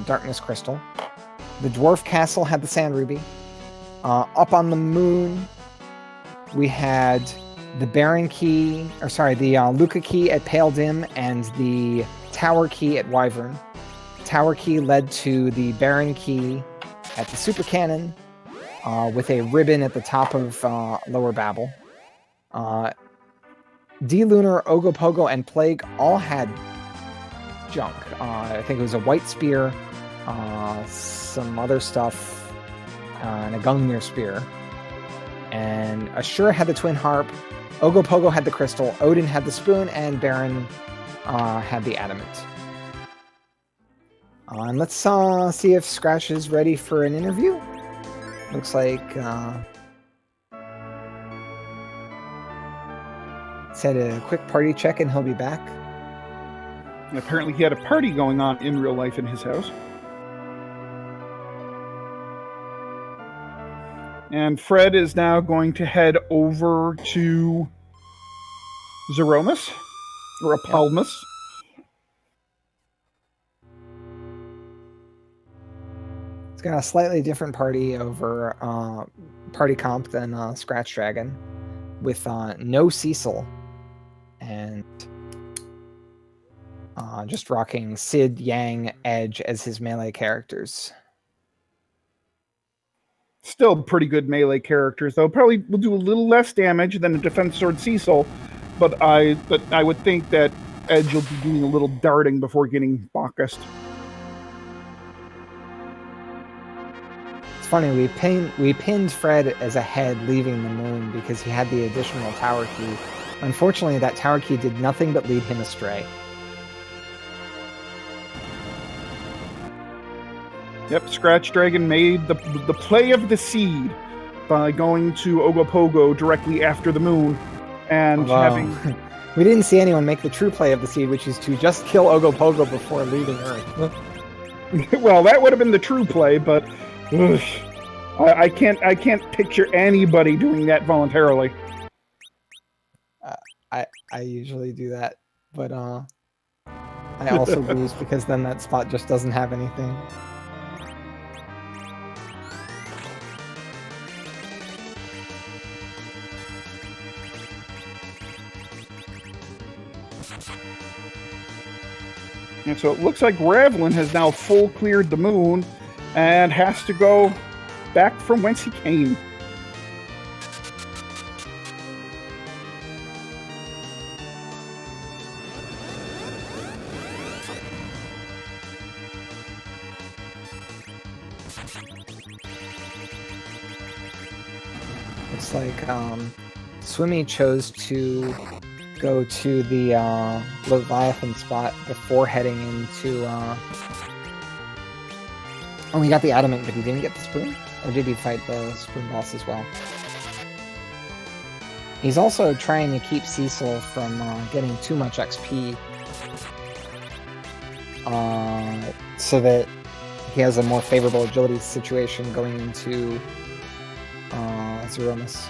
Darkness Crystal. The Dwarf Castle had the Sand Ruby. Up on the moon, we had the Baron Key, the Luca Key at Pale Dim, and the Tower Key at Wyvern. Tower Key led to the Baron Key at the Super Cannon, with a ribbon at the top of Lower Babel. D-Lunar, Ogopogo, and Plague all had junk. I think it was a White Spear, some other stuff, and a Gungnir Spear. And Ashura had the Twin Harp, Ogopogo had the Crystal, Odin had the Spoon, and Baron had the Adamant. And let's see if Scratch is ready for an interview. Looks like... Said a quick party check and he'll be back. And apparently he had a party going on in real life in his house. And Fred is now going to head over to Zeromus, or Apalmus. It's got a slightly different party over party comp than ScratchDragon, with no Cecil, and just rocking Sid, Yang, Edge as his melee characters. Still pretty good melee characters, though. Probably will do a little less damage than a Defense Sword Cecil, but I would think that Edge will be doing a little darting before getting Bacchus. It's funny, we pinned Fred as a head leaving the moon because he had the additional tower key. Unfortunately, that tower key did nothing but lead him astray. Yep, ScratchDragon made the play of the seed by going to Ogopogo directly after the moon and having... We didn't see anyone make the true play of the seed, which is to just kill Ogopogo before leaving Earth. Well, that would have been the true play, but I can't picture anybody doing that voluntarily. I usually do that, but I also lose because then that spot just doesn't have anything. And so it looks like Ravlin has now full cleared the moon and has to go back from whence he came. Looks like Swimmy chose to go to the Leviathan spot before heading into... Oh, he got the Adamant, but he didn't get the Spoon? Or did he fight the Spoon boss as well? He's also trying to keep Cecil from getting too much XP, so that he has a more favorable agility situation going into Zeromus.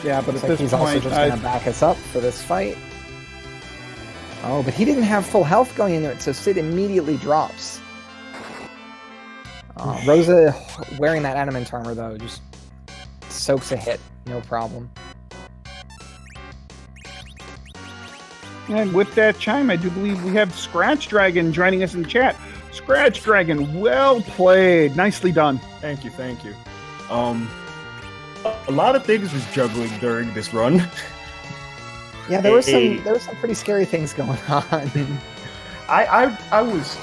Yeah, but at like this he's point, also just going to back us up for this fight. Oh, but he didn't have full health going into it, so Sid immediately drops. Rosa, wearing that adamant armor, though, just soaks a hit, no problem. And with that chime, I do believe we have ScratchDragon joining us in chat. ScratchDragon, well played. Nicely done. Thank you, thank you. A lot of things was juggling during this run. Yeah, there were some pretty scary things going on. I was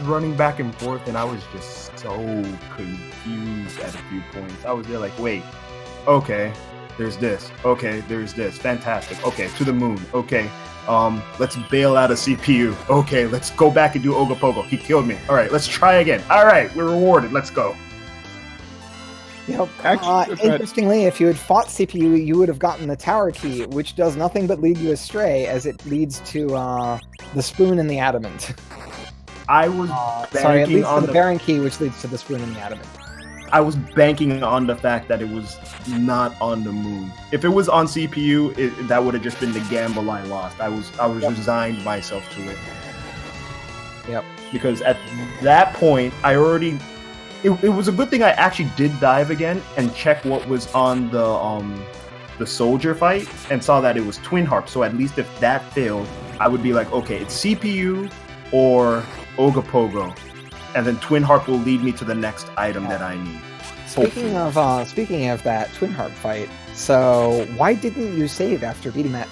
running back and forth, and I was just so confused at a few points. I was there like, wait, okay, there's this. Okay, there's this. Fantastic. Okay, to the moon. Okay, let's bail out a CPU. Okay, let's go back and do Ogopogo. He killed me. All right, let's try again. All right, we're rewarded. Let's go. Yep. Interestingly, if you had fought CPU, you would have gotten the tower key, which does nothing but lead you astray, as it leads to the spoon and the adamant. I was sorry, it banking leads to on the Baron key, which leads to the spoon and the adamant. I was banking on the fact that it was not on the moon. If it was on CPU, that would have just been the gamble I lost. I was resigned myself to it. Yep. Because at that point, I already. It was a good thing I actually did dive again and check what was on the soldier fight and saw that it was Twin Harp. So at least if that failed, I would be like, okay, it's CPU or Ogopogo, and then Twin Harp will lead me to the next item that I need. Speaking of that Twin Harp fight, so why didn't you save after beating the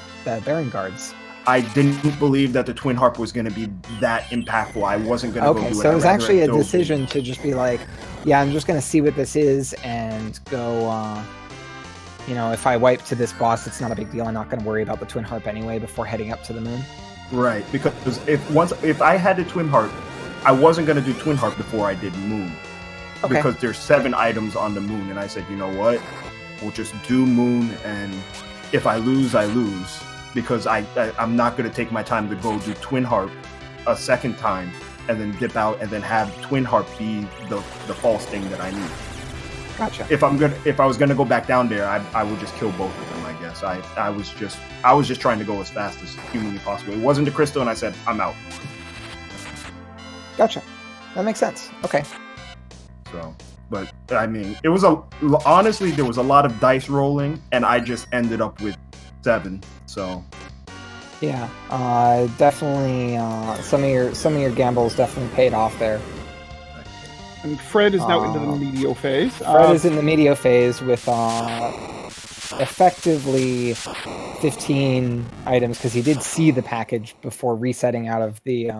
Baron guards? I didn't believe that the Twin Harp was going to be that impactful. I wasn't going to go do it. Okay, so it was actually a decision to just be like, yeah, I'm just going to see what this is and go, if I wipe to this boss, it's not a big deal. I'm not going to worry about the Twin Harp anyway before heading up to the moon. Right, because if I had the Twin Harp, I wasn't going to do Twin Harp before I did Moon. Okay. Because there's 7 items on the moon, and I said, you know what? We'll just do Moon, and if I lose, I lose. Because I'm not going to take my time to go do Twin Harp a second time and then dip out and then have Twin Harp be the false thing that I need. Gotcha. If I was gonna go back down there, I would just kill both of them. I guess I was just trying to go as fast as humanly possible. It wasn't the crystal, and I said I'm out. Gotcha. That makes sense. Okay. So, but I mean, it was honestly there was a lot of dice rolling, and I just ended up with 7. So. Yeah, definitely. Some of your gambles definitely paid off there. And Fred is now into the medio phase. Fred is in the medio phase with effectively 15 items because he did see the package before resetting out of the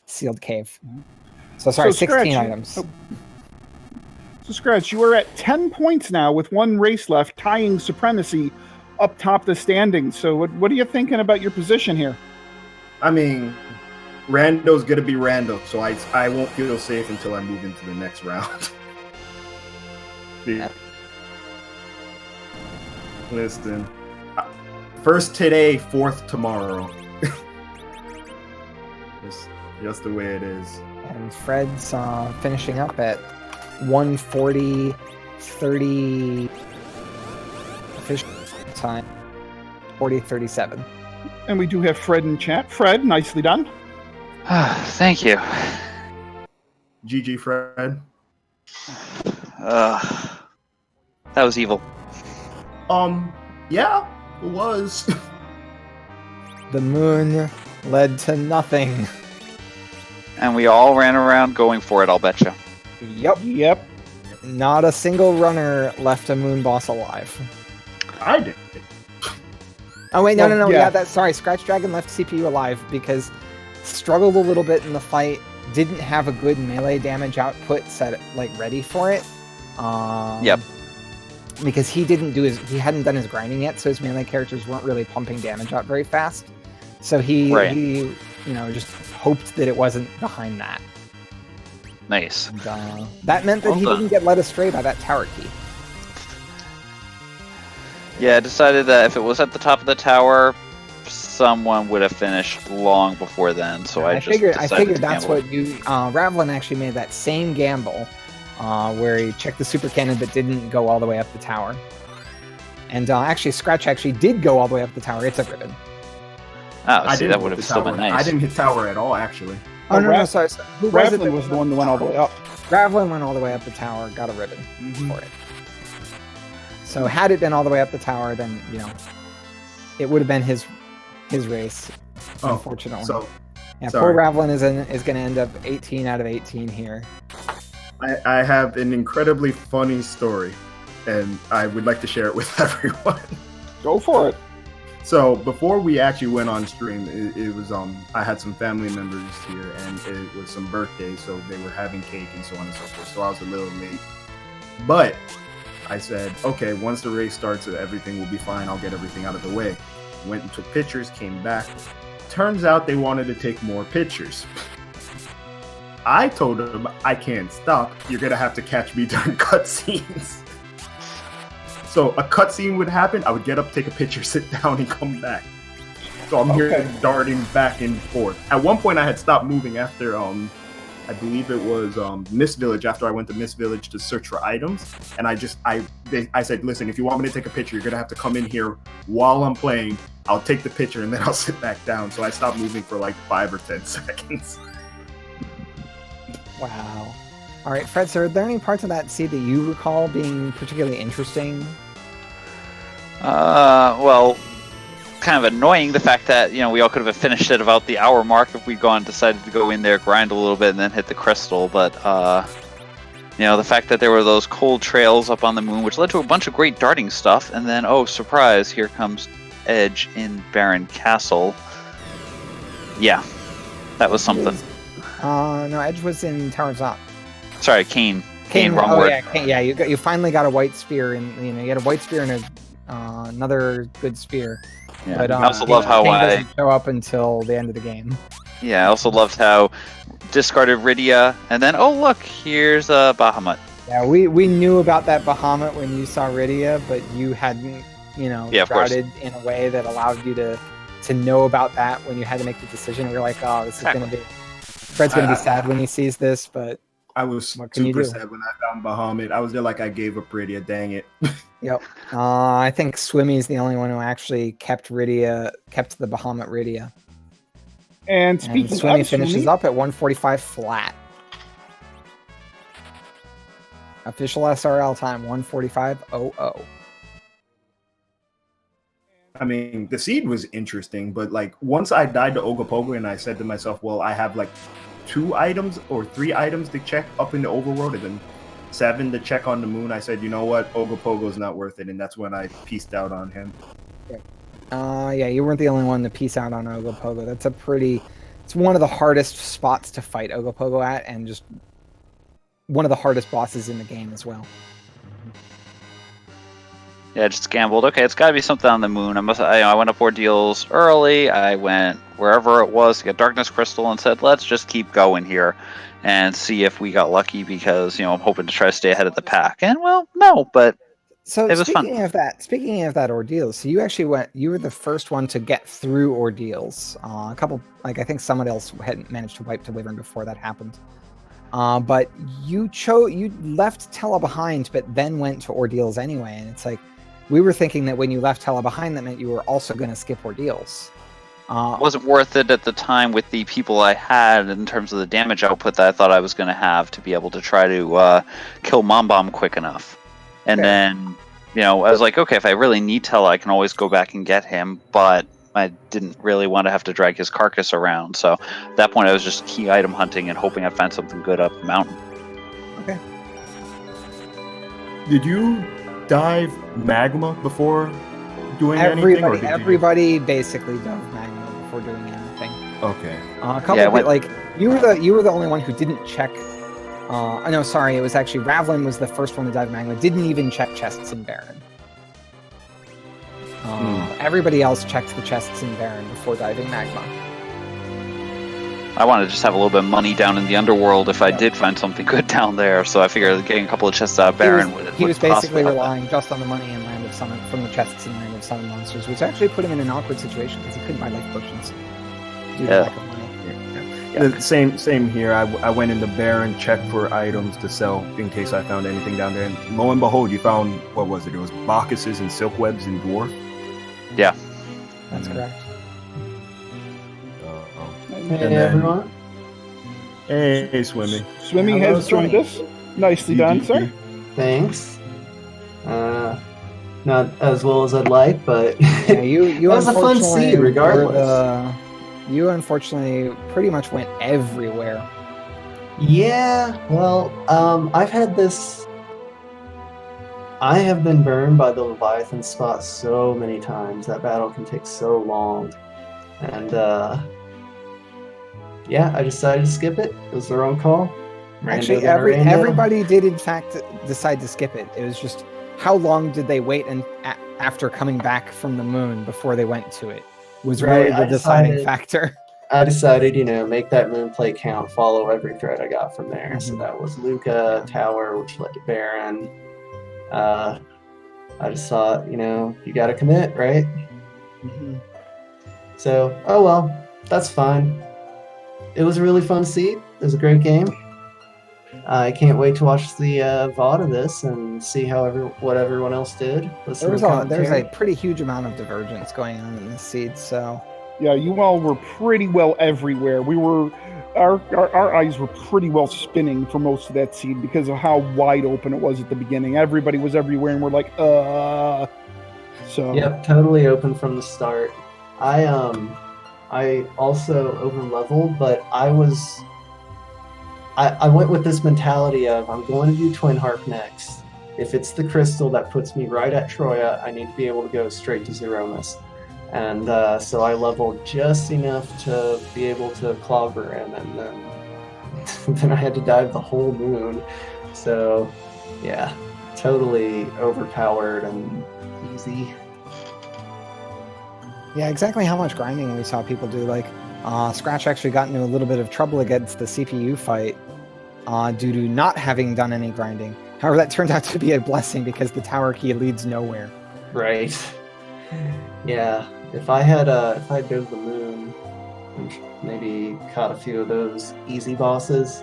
sealed cave. So 16 Scratch, items. So Scratch, you are at 10 points now with 1 race left, tying supremacy up top the standings. So what are you thinking about your position here? I mean, Rando's gonna be Rando, so I won't feel safe until I move into the next round. Listen, first today, 4th tomorrow. Just the way it is. And Fred's finishing up at 140, 30 official time, 40:37. And we do have Fred in chat. Fred, nicely done. Thank you. GG, Fred. That was evil. Yeah, it was. The moon led to nothing. And we all ran around going for it, I'll betcha. Yep. Not a single runner left a moon boss alive. I did. Oh wait, no. Yeah, sorry. ScratchDragon left CPU alive because struggled a little bit in the fight. Didn't have a good melee damage output set ready for it. Yep. Because he hadn't done his grinding yet, so his melee characters weren't really pumping damage out very fast. So he just hoped that it wasn't behind that. Nice. And, that meant that he didn't get led astray by that tower key. Yeah, I decided that if it was at the top of the tower, someone would have finished long before then. So I figured that's what you. Ravlin actually made that same gamble, where he checked the super cannon but didn't go all the way up the tower. And actually, Scratch actually did go all the way up the tower. It's a ribbon. Oh, see, that would have still been nice. I didn't hit tower at all, actually. Oh, no, sorry. Who was it? Ravlin was the one that went all the way up. Ravlin went all the way up the tower, got a ribbon for it. So had it been all the way up the tower, then, it would have been his race, unfortunately. So Yeah, Sorry. poor Ravlin is going to end up 18 out of 18 here. I have an incredibly funny story, and I would like to share it with everyone. Go for it. So before we actually went on stream, it was I had some family members here, and it was some birthdays, so they were having cake and so on and so forth. So I was a little late, but I said, okay, once the race starts, everything will be fine. I'll get everything out of the way. Went and took pictures, came back. Turns out they wanted to take more pictures. I told them I can't stop. You're gonna have to catch me during cutscenes. So a cutscene would happen. I would get up, take a picture, sit down, and come back. So I'm here darting back and forth. At one point, I had stopped moving after I believe it was Mist Village. After I went to Mist Village to search for items, and I said, listen, if you want me to take a picture, you're gonna have to come in here while I'm playing. I'll take the picture and then I'll sit back down. So I stopped moving for like 5 or 10 seconds. Wow. All right, Fred, so are there any parts of that seed that you recall being particularly interesting? Well, kind of annoying the fact that, we all could have finished at about the hour mark if we'd decided to go in there, grind a little bit, and then hit the crystal. But, the fact that there were those cold trails up on the moon, which led to a bunch of great darting stuff, and then, oh, surprise, here comes Edge in Baron Castle. Yeah, that was something. No, Edge was in Tower of Zot. Sorry, Kane. Kane, wrong oh word. yeah, Kane, yeah. You finally got a white spear, and you had a white spear and another good spear. Yeah. But I also love how Kane doesn't show up until the end of the game. Yeah, I also loved how discarded Rydia, and then oh look, here's a Bahamut. Yeah, we knew about that Bahamut when you saw Rydia, but you hadn't, routed in a way that allowed you to know about that when you had to make the decision. We were like, oh, this is going to be. Fred's going to be sad when he sees this, but I was super sad when I found Bahamut. I was there like I gave up Rydia, dang it. Yep. I think Swimmy's the only one who actually kept the Bahamut Rydia. And speaking of Swimmy finishes up at 145 flat. Official SRL time 145.00. I mean, the seed was interesting, but like once I died to Ogopogo and I said to myself, well, I have like 2 items or 3 items to check up in the overworld and then 7 to check on the moon, I said, you know what, Ogopogo's not worth it, and that's when I pieced out on him. Yeah, you weren't the only one to piece out on Ogopogo. It's one of the hardest spots to fight Ogopogo at, and just one of the hardest bosses in the game as well. Yeah, I just gambled. Okay, it's got to be something on the moon. I went up ordeals early. I went wherever it was to get Darkness Crystal and said, let's just keep going here and see if we got lucky because, I'm hoping to try to stay ahead of the pack. And, well, no, but it was fun. Speaking of that ordeal, so you were the first one to get through ordeals. A couple, I think someone else had managed to wipe to Wyvern before that happened. But you left Tella behind, but then went to ordeals anyway. And it's like, we were thinking that when you left Tella behind, that meant you were also going to skip ordeals. It wasn't worth it at the time with the people I had in terms of the damage output that I thought I was going to have to be able to try to kill Mom Bomb quick enough. And then, I was like, okay, if I really need Tella, I can always go back and get him. But I didn't really want to have to drag his carcass around. So at that point, I was just key item hunting and hoping I'd find something good up the mountain. Okay. Did you dive magma before doing anything? Or everybody basically dove magma before doing anything. Okay. A couple you were the only one who didn't check. No, sorry, it was actually Ravlin was the first one to dive magma. Didn't even check chests in Baron. Everybody else checked the chests in Baron before diving magma. I wanted to just have a little bit of money down in the underworld if I did find something good down there, so I figured getting a couple of chests out of Baron would He was basically relying just on the money and Land of Summon from the chests in Land of Summon monsters, which actually put him in an awkward situation because he couldn't buy life potions due to lack of money. Yeah. Same here. I went into Baron, checked for items to sell in case I found anything down there, and lo and behold, you found, what was it? It was Bacchuses and Silkwebs and Dwarf. Yeah. That's correct. Hey everyone. Hey, Swimmy. Swimmy has joined us. Nicely done, sir. Thanks. Not as well as I'd like, but you that was a fun seed regardless. You unfortunately pretty much went everywhere. Yeah, well, I've had this. I have been burned by the Leviathan spot so many times. That battle can take so long. And, yeah, I decided to skip it. It was the wrong call. Actually, everybody did in fact decide to skip it. It was just how long did they wait and after coming back from the moon before they went to it was really the deciding factor. I decided, make that moon play count, follow every thread I got from there. So that was Luca, Tower, which led to Baron. I just thought, you got to commit, right? So, oh well, that's fine. It was a really fun seed. It was a great game. I can't wait to watch the VOD of this and see what everyone else did. There's a pretty huge amount of divergence going on in the seed, so... Yeah, you all were pretty well everywhere. Our eyes were pretty well spinning for most of that seed because of how wide open it was at the beginning. Everybody was everywhere, and we're like, So. Yep, totally open from the start. I also over leveled, but I went with this mentality of I'm going to do Twin Harp next. If it's the crystal that puts me right at Troya, I need to be able to go straight to Zeromus. And so I leveled just enough to be able to clobber him, and then I had to dive the whole moon. So yeah, totally overpowered and easy. Yeah, exactly how much grinding we saw people do. Like, Scratch actually got into a little bit of trouble against the CPU fight due to not having done any grinding. However, that turned out to be a blessing because the tower key leads nowhere. Right. Yeah. If I had dove the moon and maybe caught a few of those easy bosses,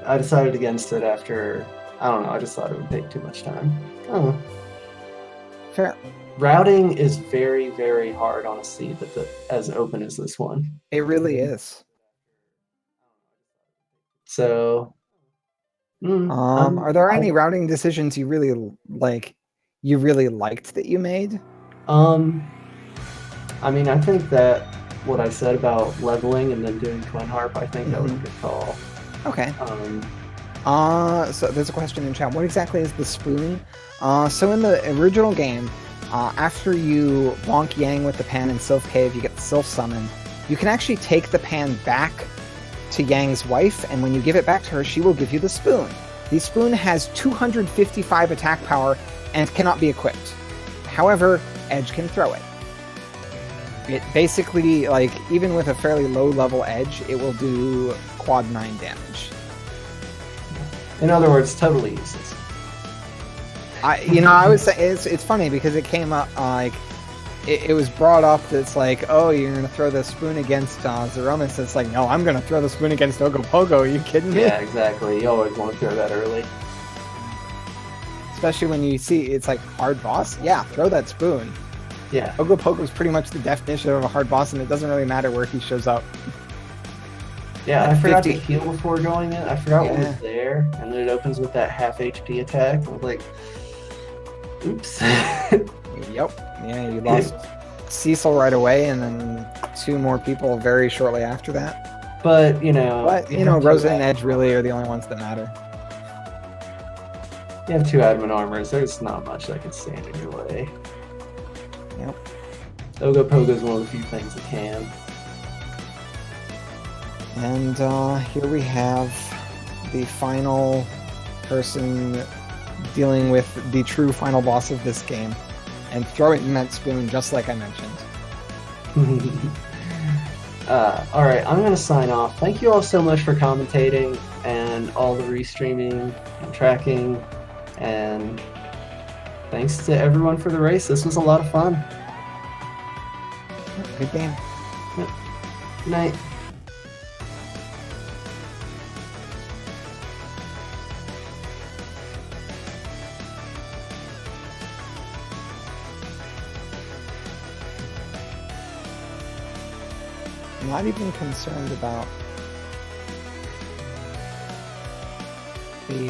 I decided against it after, I don't know, I just thought it would take too much time. Oh. Fair. Routing is very, very hard on a seed that's as open as this one. It really is. So, are there any routing decisions you really liked that you made? I mean, I think that what I said about leveling and then doing Twin Harp, I think that was a good call. Okay. So there's a question in chat. What exactly is the spoon? So in the original game, after you bonk Yang with the pan in Sylph Cave, you get the Sylph Summon. You can actually take the pan back to Yang's wife, and when you give it back to her, she will give you the spoon. The spoon has 255 attack power and cannot be equipped. However, Edge can throw it. It basically, even with a fairly low level Edge, it will do quad 9 damage. In other words, totally useless. I would say it's funny because it came up it was brought up that it's like, oh, you're gonna throw the spoon against Zeromus. It's like, no, I'm gonna throw the spoon against Ogopogo. Are you kidding me? Yeah, exactly. You always want to throw that early. Especially when you see it's like hard boss. Yeah, throw that spoon. Yeah. Ogopogo is pretty much the definition of a hard boss, and it doesn't really matter where he shows up. Yeah, I forgot to heal before going in. I forgot what was there, and then it opens with that half HP attack. I was like, oops. Yep. Yeah, you lost Cecil right away, and then 2 more people very shortly after that. But, Rosa and Edge really are the only ones that matter. You have 2 admin armors. There's not much that can stand in your way. Yep. Ogopogo is one of the few things that can. And here we have the final person dealing with the true final boss of this game and throwing in that spoon just like I mentioned. Alright, I'm going to sign off. Thank you all so much for commentating and all the restreaming and tracking, and thanks to everyone for the race. This was a lot of fun. Good game. Yep. Good night. I'm not even concerned about the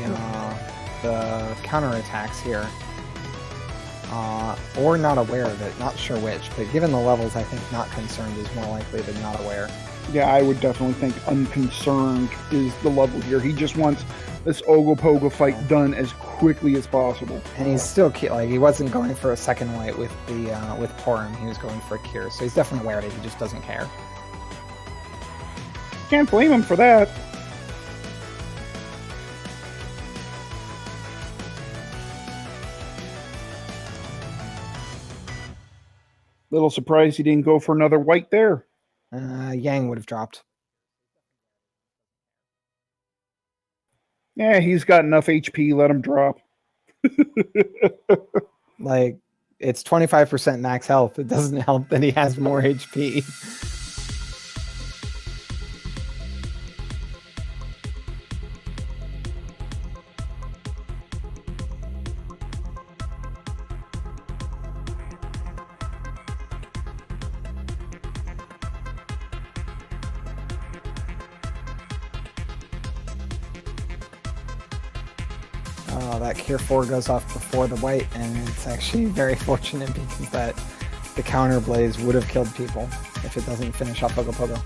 counterattacks here. or not aware of it. Not sure which, but given the levels, I think not concerned is more likely than not aware. Yeah, I would definitely think unconcerned is the level here. He just wants this Ogopogo fight done as quickly as possible. And he's still like he wasn't going for a second light with the with Porum. He was going for a cure, so he's definitely aware of it. He just doesn't care. Can't blame him for that. Little surprised he didn't go for another white there. Yang would have dropped. Yeah, he's got enough HP. Let him drop. Like, it's 25% max health. It doesn't help that he has more HP. That Cure 4 goes off before the white, and it's actually very fortunate because the counter blaze would have killed people if it doesn't finish off Ogopogo.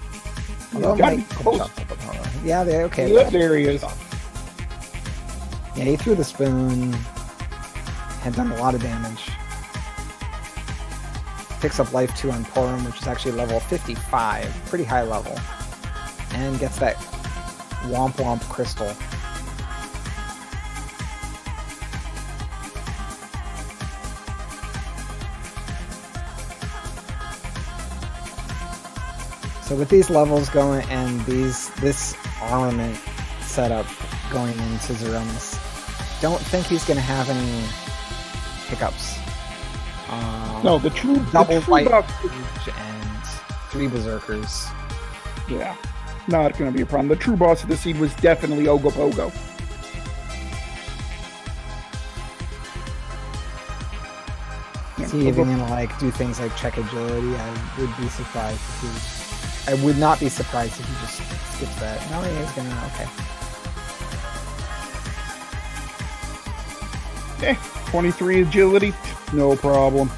Yeah, okay. Yep, there he is. Yeah, he threw the spoon. Had done a lot of damage. Picks up life 2 on Porum, which is actually level 55. Pretty high level. And gets that Womp Womp crystal. So with these levels going and this armament setup going into Zeromus, don't think he's going to have any hiccups. No, the true white box and 3 berserkers. Yeah, not going to be a problem. The true boss of the seed was definitely Ogopogo. Is he even going to like do things like check agility? I would be surprised if he. I would not be surprised if he just skips that. No, he is going to, okay. Okay, 23 agility, no problem.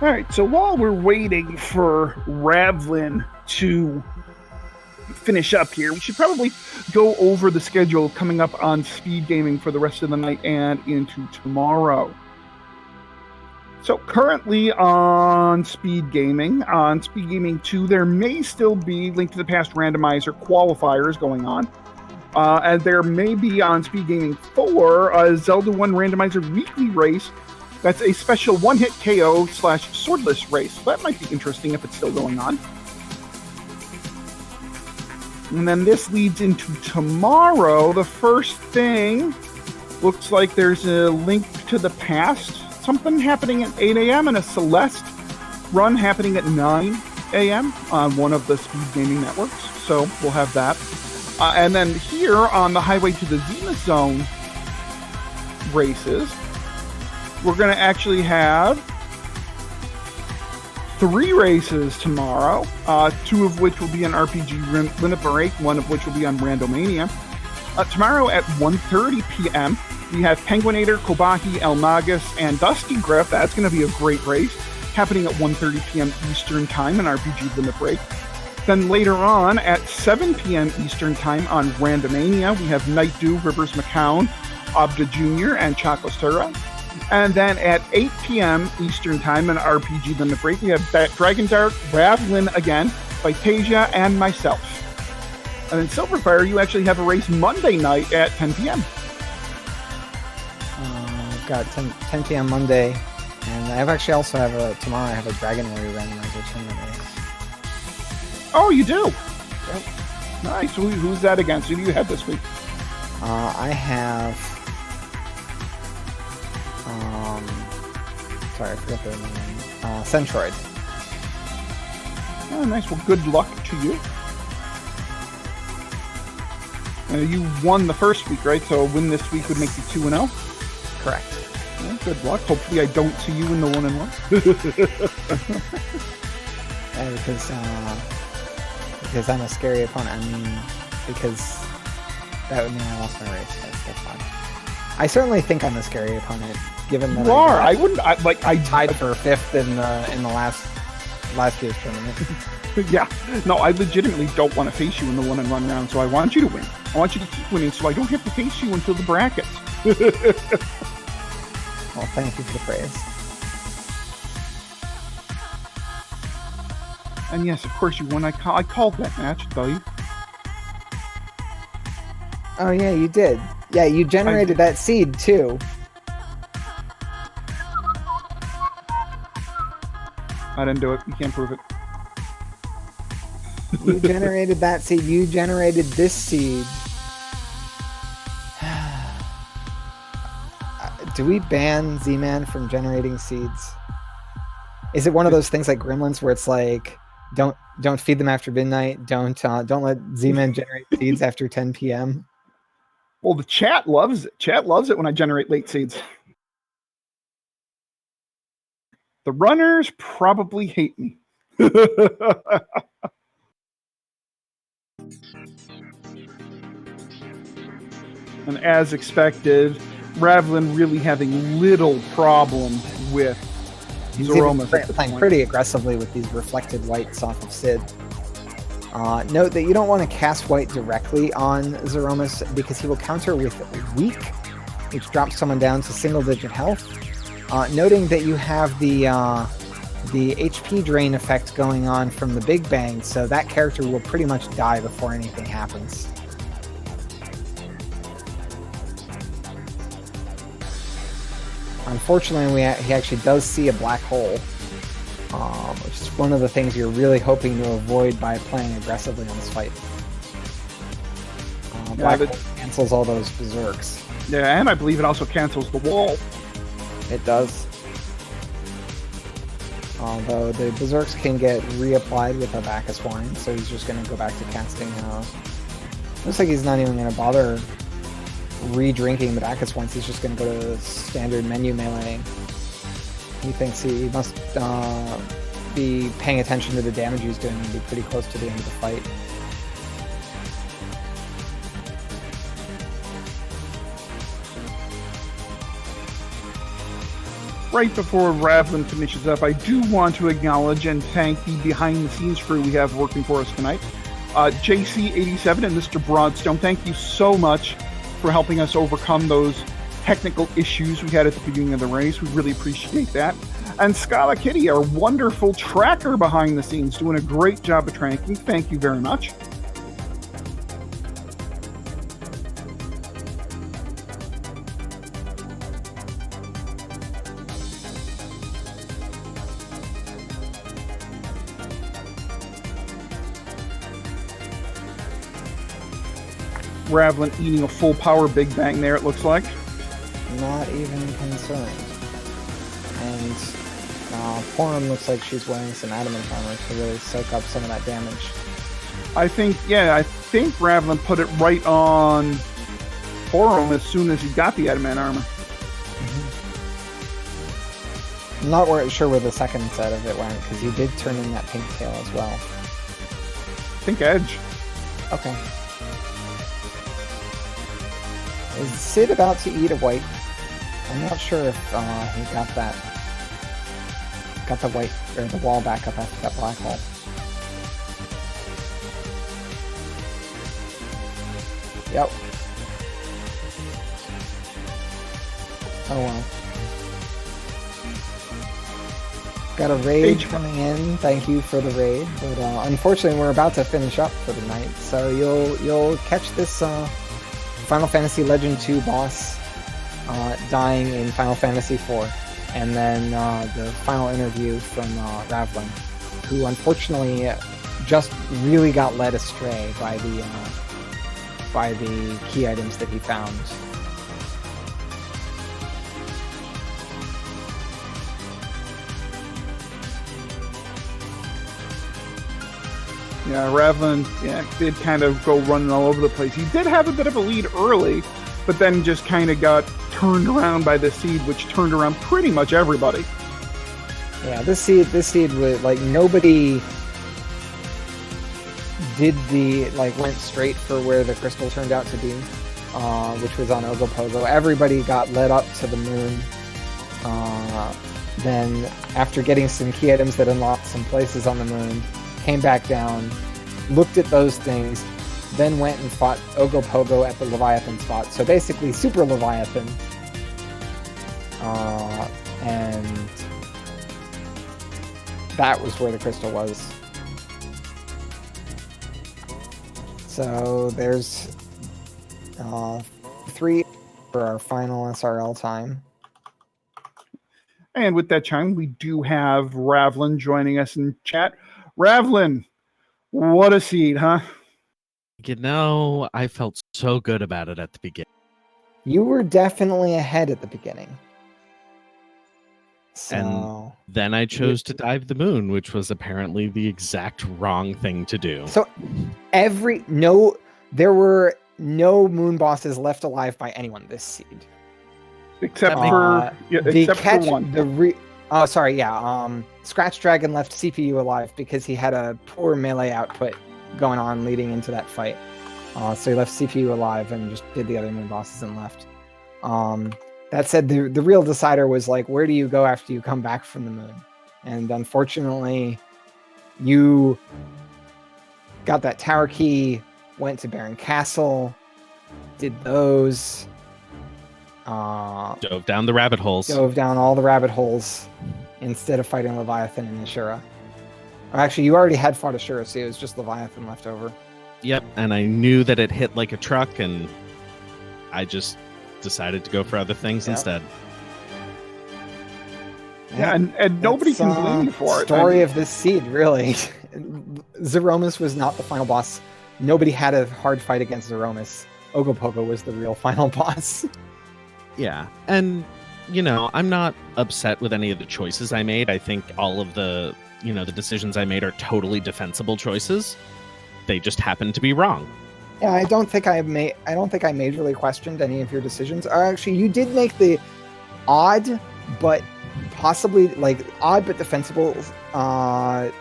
All right, so while we're waiting for Ravlin to finish up here, we should probably go over the schedule coming up on Speed Gaming for the rest of the night and into tomorrow. So currently on Speed Gaming 2, there may still be Link to the Past randomizer qualifiers going on. And there may be on Speed Gaming 4 a Zelda 1 randomizer weekly race. That's a special one-hit KO / swordless race. So that might be interesting if it's still going on. And then this leads into tomorrow. The first thing looks like there's a Link to the Past. Something happening at 8 a.m. and a Celeste run happening at 9 a.m. on one of the Speed Gaming networks. So we'll have that. And then here on the Highway to the Zenith Zone races, we're going to actually have 3 races tomorrow, 2 of which will be on RPG Limit Break, 1 of which will be on Randomania. Tomorrow at 1:30 p.m., we have Penguinator, Kobahi, El Magus, and Dusty Griff. That's going to be a great race, happening at 1:30 p.m. Eastern Time on RPG Limit Break. Then later on, at 7 p.m. Eastern Time on Randomania, we have Night Dew, Rivers McCown, Abda Jr., and Chocostura. And then at 8 p.m. Eastern Time on RPG Limit Break, we have Dragon Dart, Ravlin again, Vitasia, and myself. And then Silverfire, you actually have a race Monday night at 10 p.m. I've got 10 p.m. Monday, and I also have tomorrow I have a Dragon Warrior randomizer tournament race. Oh, you do? Yep. Nice. Who's that against? Who do you have this week? I have... sorry, I forgot their name. Centroid. Oh, nice. Well, good luck to you. You won the first week, right? So a win this week would make you 2-0? Correct. Well, good luck. Hopefully I don't see you in the 1-1. Yeah, because I'm a scary opponent. I mean, because that would mean I lost my race. That's still fine. I certainly think I'm a scary opponent, given that You are. I wouldn't. I tied for 5th in the last year's tournament. Yeah. No, I legitimately don't want to face you in the 1-1 round, so I want you to win. I want you to keep winning, so I don't have to face you until the brackets. Well, thank you for the praise. And yes, of course you won. I called that match, tell you. Oh yeah, you did. Yeah, you generated that seed too. I didn't do it. You can't prove it. You generated that seed. You generated this seed. Do we ban Z-Man from generating seeds? Is it one of those things like Gremlins where it's like, don't feed them after midnight. Don't let Z-Man generate seeds after 10 p.m. Well, the chat loves it. Chat loves it when I generate late seeds. The runners probably hate me. And as expected, Ravlin really having little problem with Zeromus. Playing pretty aggressively with these reflected whites off of Sid. Note that you don't want to cast white directly on Zeromus because he will counter with weak, which drops someone down to single-digit health. Noting that you have the HP drain effect going on from the Big Bang, so that character will pretty much die before anything happens. Unfortunately, he actually does see a black hole, which is one of the things you're really hoping to avoid by playing aggressively on this fight. Black hole cancels all those berserks. Yeah, and I believe it also cancels the wall. It does. Although the berserks can get reapplied with a Bacchus Wine, so he's just going to go back to casting. Looks like he's not even going to bother re-drinking the Bacchus Wines. He's just going to go to standard menu melee. He thinks he must be paying attention to the damage he's doing and be pretty close to the end of the fight. Right before Ravlin finishes up, I do want to acknowledge and thank the behind-the-scenes crew we have working for us tonight. JC87 and Mr. Broadstone, thank you so much for helping us overcome those technical issues we had at the beginning of the race. We really appreciate that. And Scala Kitty, our wonderful tracker behind the scenes, doing a great job of tracking. Thank you very much. Ravlin eating a full power Big Bang there, it looks like. Not even concerned. And Porum looks like she's wearing some adamant armor to really soak up some of that damage. I think Ravlin put it right on Porum as soon as he got the adamant armor. I'm not sure where the second set of it went, because you did turn in that pink tail as well. Pink edge. Okay. Is Sid about to eat a white? I'm not sure if he got the white or the wall back up after that black hole. Yep. Oh well. Got a raid coming in. Thank you for the raid, but unfortunately we're about to finish up for the night. So you'll catch this Final Fantasy Legend 2 boss dying in Final Fantasy IV, and then the final interview from Ravlin, who unfortunately just really got led astray by the key items that he found. Yeah, Ravlin did kind of go running all over the place. He did have a bit of a lead early, but then just kind of got turned around by the seed, which turned around pretty much everybody. Yeah, this seed was like nobody went straight for where the crystal turned out to be, which was on Ogopogo. Everybody got led up to the moon. Then, after getting some key items that unlocked some places on the moon, came back down, looked at those things, then went and fought Ogopogo at the Leviathan spot. So basically, Super Leviathan. And that was where the crystal was. So there's 3 for our final SRL time. And with that chime, we do have Ravlin joining us in chat. Ravlin, what a seed, huh? I felt so good about it at the beginning. You were definitely ahead at the beginning. So And then I chose to dive the moon, which was apparently the exact wrong thing to do. So there were no moon bosses left alive by anyone this seed. Except for one. ScratchDragon left CPU alive because he had a poor melee output going on leading into that fight. So he left CPU alive and just did the other moon bosses and left. That said, the real decider was like, where do you go after you come back from the moon? And unfortunately, you got that tower key, went to Baron Castle, did those. Dove down the rabbit holes. Dove down all the rabbit holes instead of fighting Leviathan and Ashura. Or actually, you already had fought Ashura, so it was just Leviathan left over. Yep, and I knew that it hit like a truck, and I just decided to go for other things instead. Yeah, and nobody can blame you for it. Story of this seed, really. Zeromus was not the final boss. Nobody had a hard fight against Zeromus. Ogopogo was the real final boss. Yeah, and I'm not upset with any of the choices I made. I think all of the decisions I made are totally defensible choices. They just happen to be wrong. Yeah, I don't think I majorly questioned any of your decisions. Actually, you did make the odd but possibly odd but defensible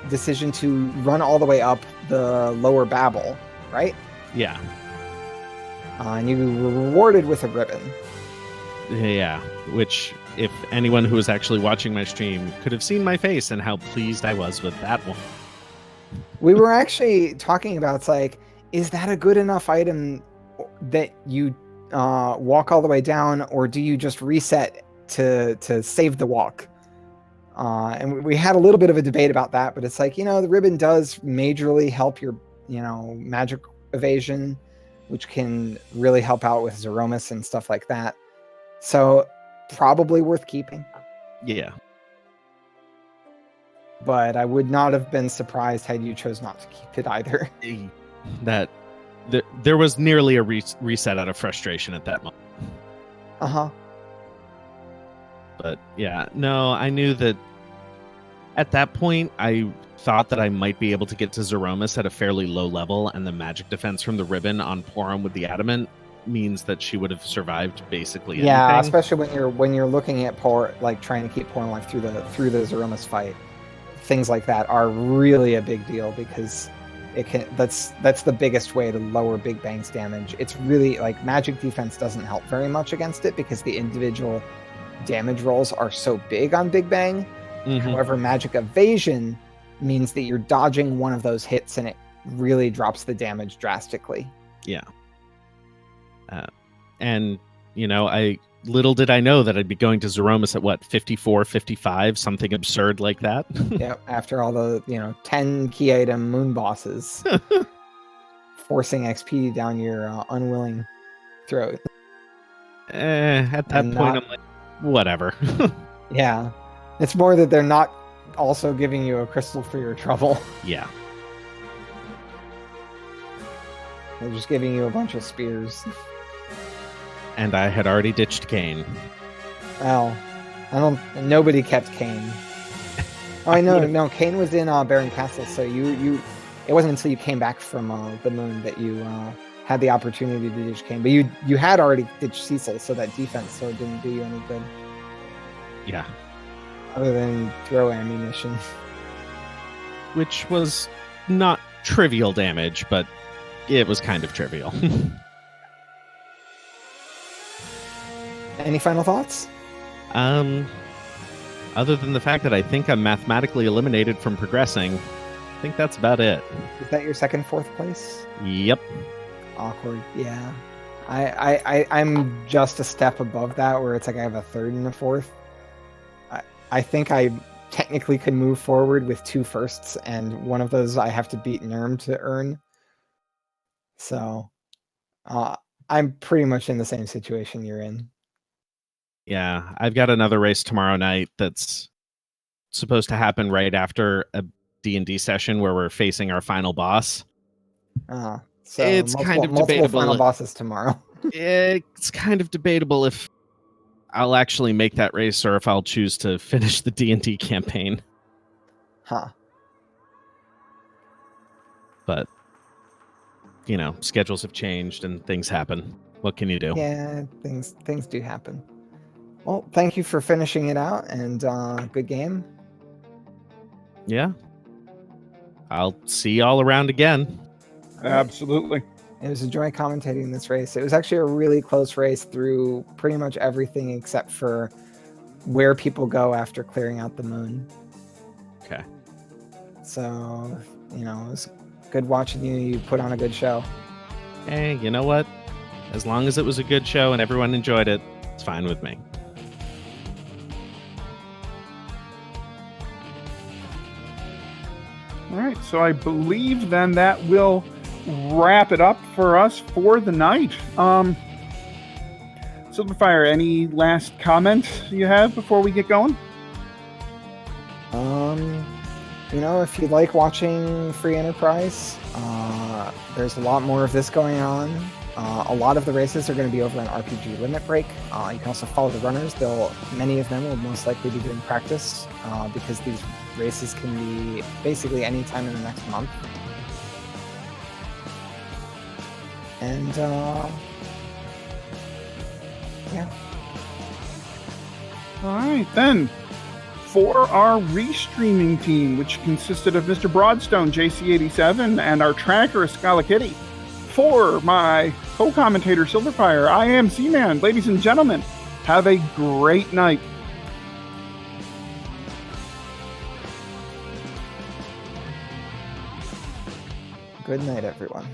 decision to run all the way up the lower Babel, right? Yeah. And you were rewarded with a ribbon. Yeah, which if anyone who was actually watching my stream could have seen my face and how pleased I was with that one. We were actually talking about, it's like, is that a good enough item that you walk all the way down, or do you just reset to save the walk? And we had a little bit of a debate about that, but it's like, the ribbon does majorly help your, magic evasion, which can really help out with Zeromus and stuff like that. So probably worth keeping. Yeah. But I would not have been surprised had you chose not to keep it either. There was nearly a reset out of frustration at that moment. Uh-huh. But yeah, no, I knew that at that point, I thought that I might be able to get to Zeromus at a fairly low level, and the magic defense from the ribbon on Porum with the adamant means that she would have survived basically anything. Yeah, especially when you're looking at trying to keep Porum alive through the Zeromus fight. Things like that are really a big deal because that's the biggest way to lower Big Bang's damage. It's really magic defense doesn't help very much against it because the individual damage rolls are so big on Big Bang. Mm-hmm. However, magic evasion means that you're dodging one of those hits and it really drops the damage drastically. Yeah. And little did I know that I'd be going to Zeromus at 54, 55, something absurd like that. Yeah, after all the 10 key item moon bosses forcing XP down your unwilling throat. At that point, I'm like, whatever. Yeah, it's more that they're not also giving you a crystal for your trouble. Yeah. They're just giving you a bunch of spears. And I had already ditched Kane. Well, nobody kept Kane. Oh, I know. No, Kane was in Baron Castle, so it wasn't until you came back from the moon that you had the opportunity to ditch Kane, but you had already ditched Cecil, so that defense sword didn't do you any good. Yeah. Other than throw ammunition. Which was not trivial damage, but it was kind of trivial. Any final thoughts? Other than the fact that I think I'm mathematically eliminated from progressing, I think that's about it. Is that your second, fourth place? Yep. Awkward. Yeah. I'm just a step above that, where it's like I have a third and a fourth. I think I technically could move forward with 2 firsts, and one of those I have to beat Nurm to earn. So I'm pretty much in the same situation you're in. Yeah, I've got another race tomorrow night that's supposed to happen right after a D&D session where we're facing our final boss. So it's kind of multiple debatable. final bosses tomorrow. It's kind of debatable if I'll actually make that race or if I'll choose to finish the D&D campaign. Huh. But, you know, schedules have changed and things happen. What can you do? Yeah, things do happen. Well, thank you for finishing it out, and good game. Yeah. I'll see y'all around again. Absolutely. It was a joy commentating this race. It was actually a really close race through pretty much everything except for where people go after clearing out the moon. Okay. So, you know, it was good watching you. You put on a good show. Hey, you know what? As long as it was a good show and everyone enjoyed it, it's fine with me. All right, so I believe then that will wrap it up for us for the night. Silverfire, any last comment you have before we get going? You know, if you like watching Free Enterprise, there's a lot more of this going on. A lot of the races are going to be over on RPG Limit Break. You can also follow the runners. Many of them will most likely be doing practice because these races can be basically any time in the next month. And yeah. All right, then. For our restreaming team, which consisted of Mr. Broadstone, JC87, and our tracker, Scala Kitty. For my co-commentator, Silverfire, I am Seaman. Ladies and gentlemen, have a great night. Good night, everyone.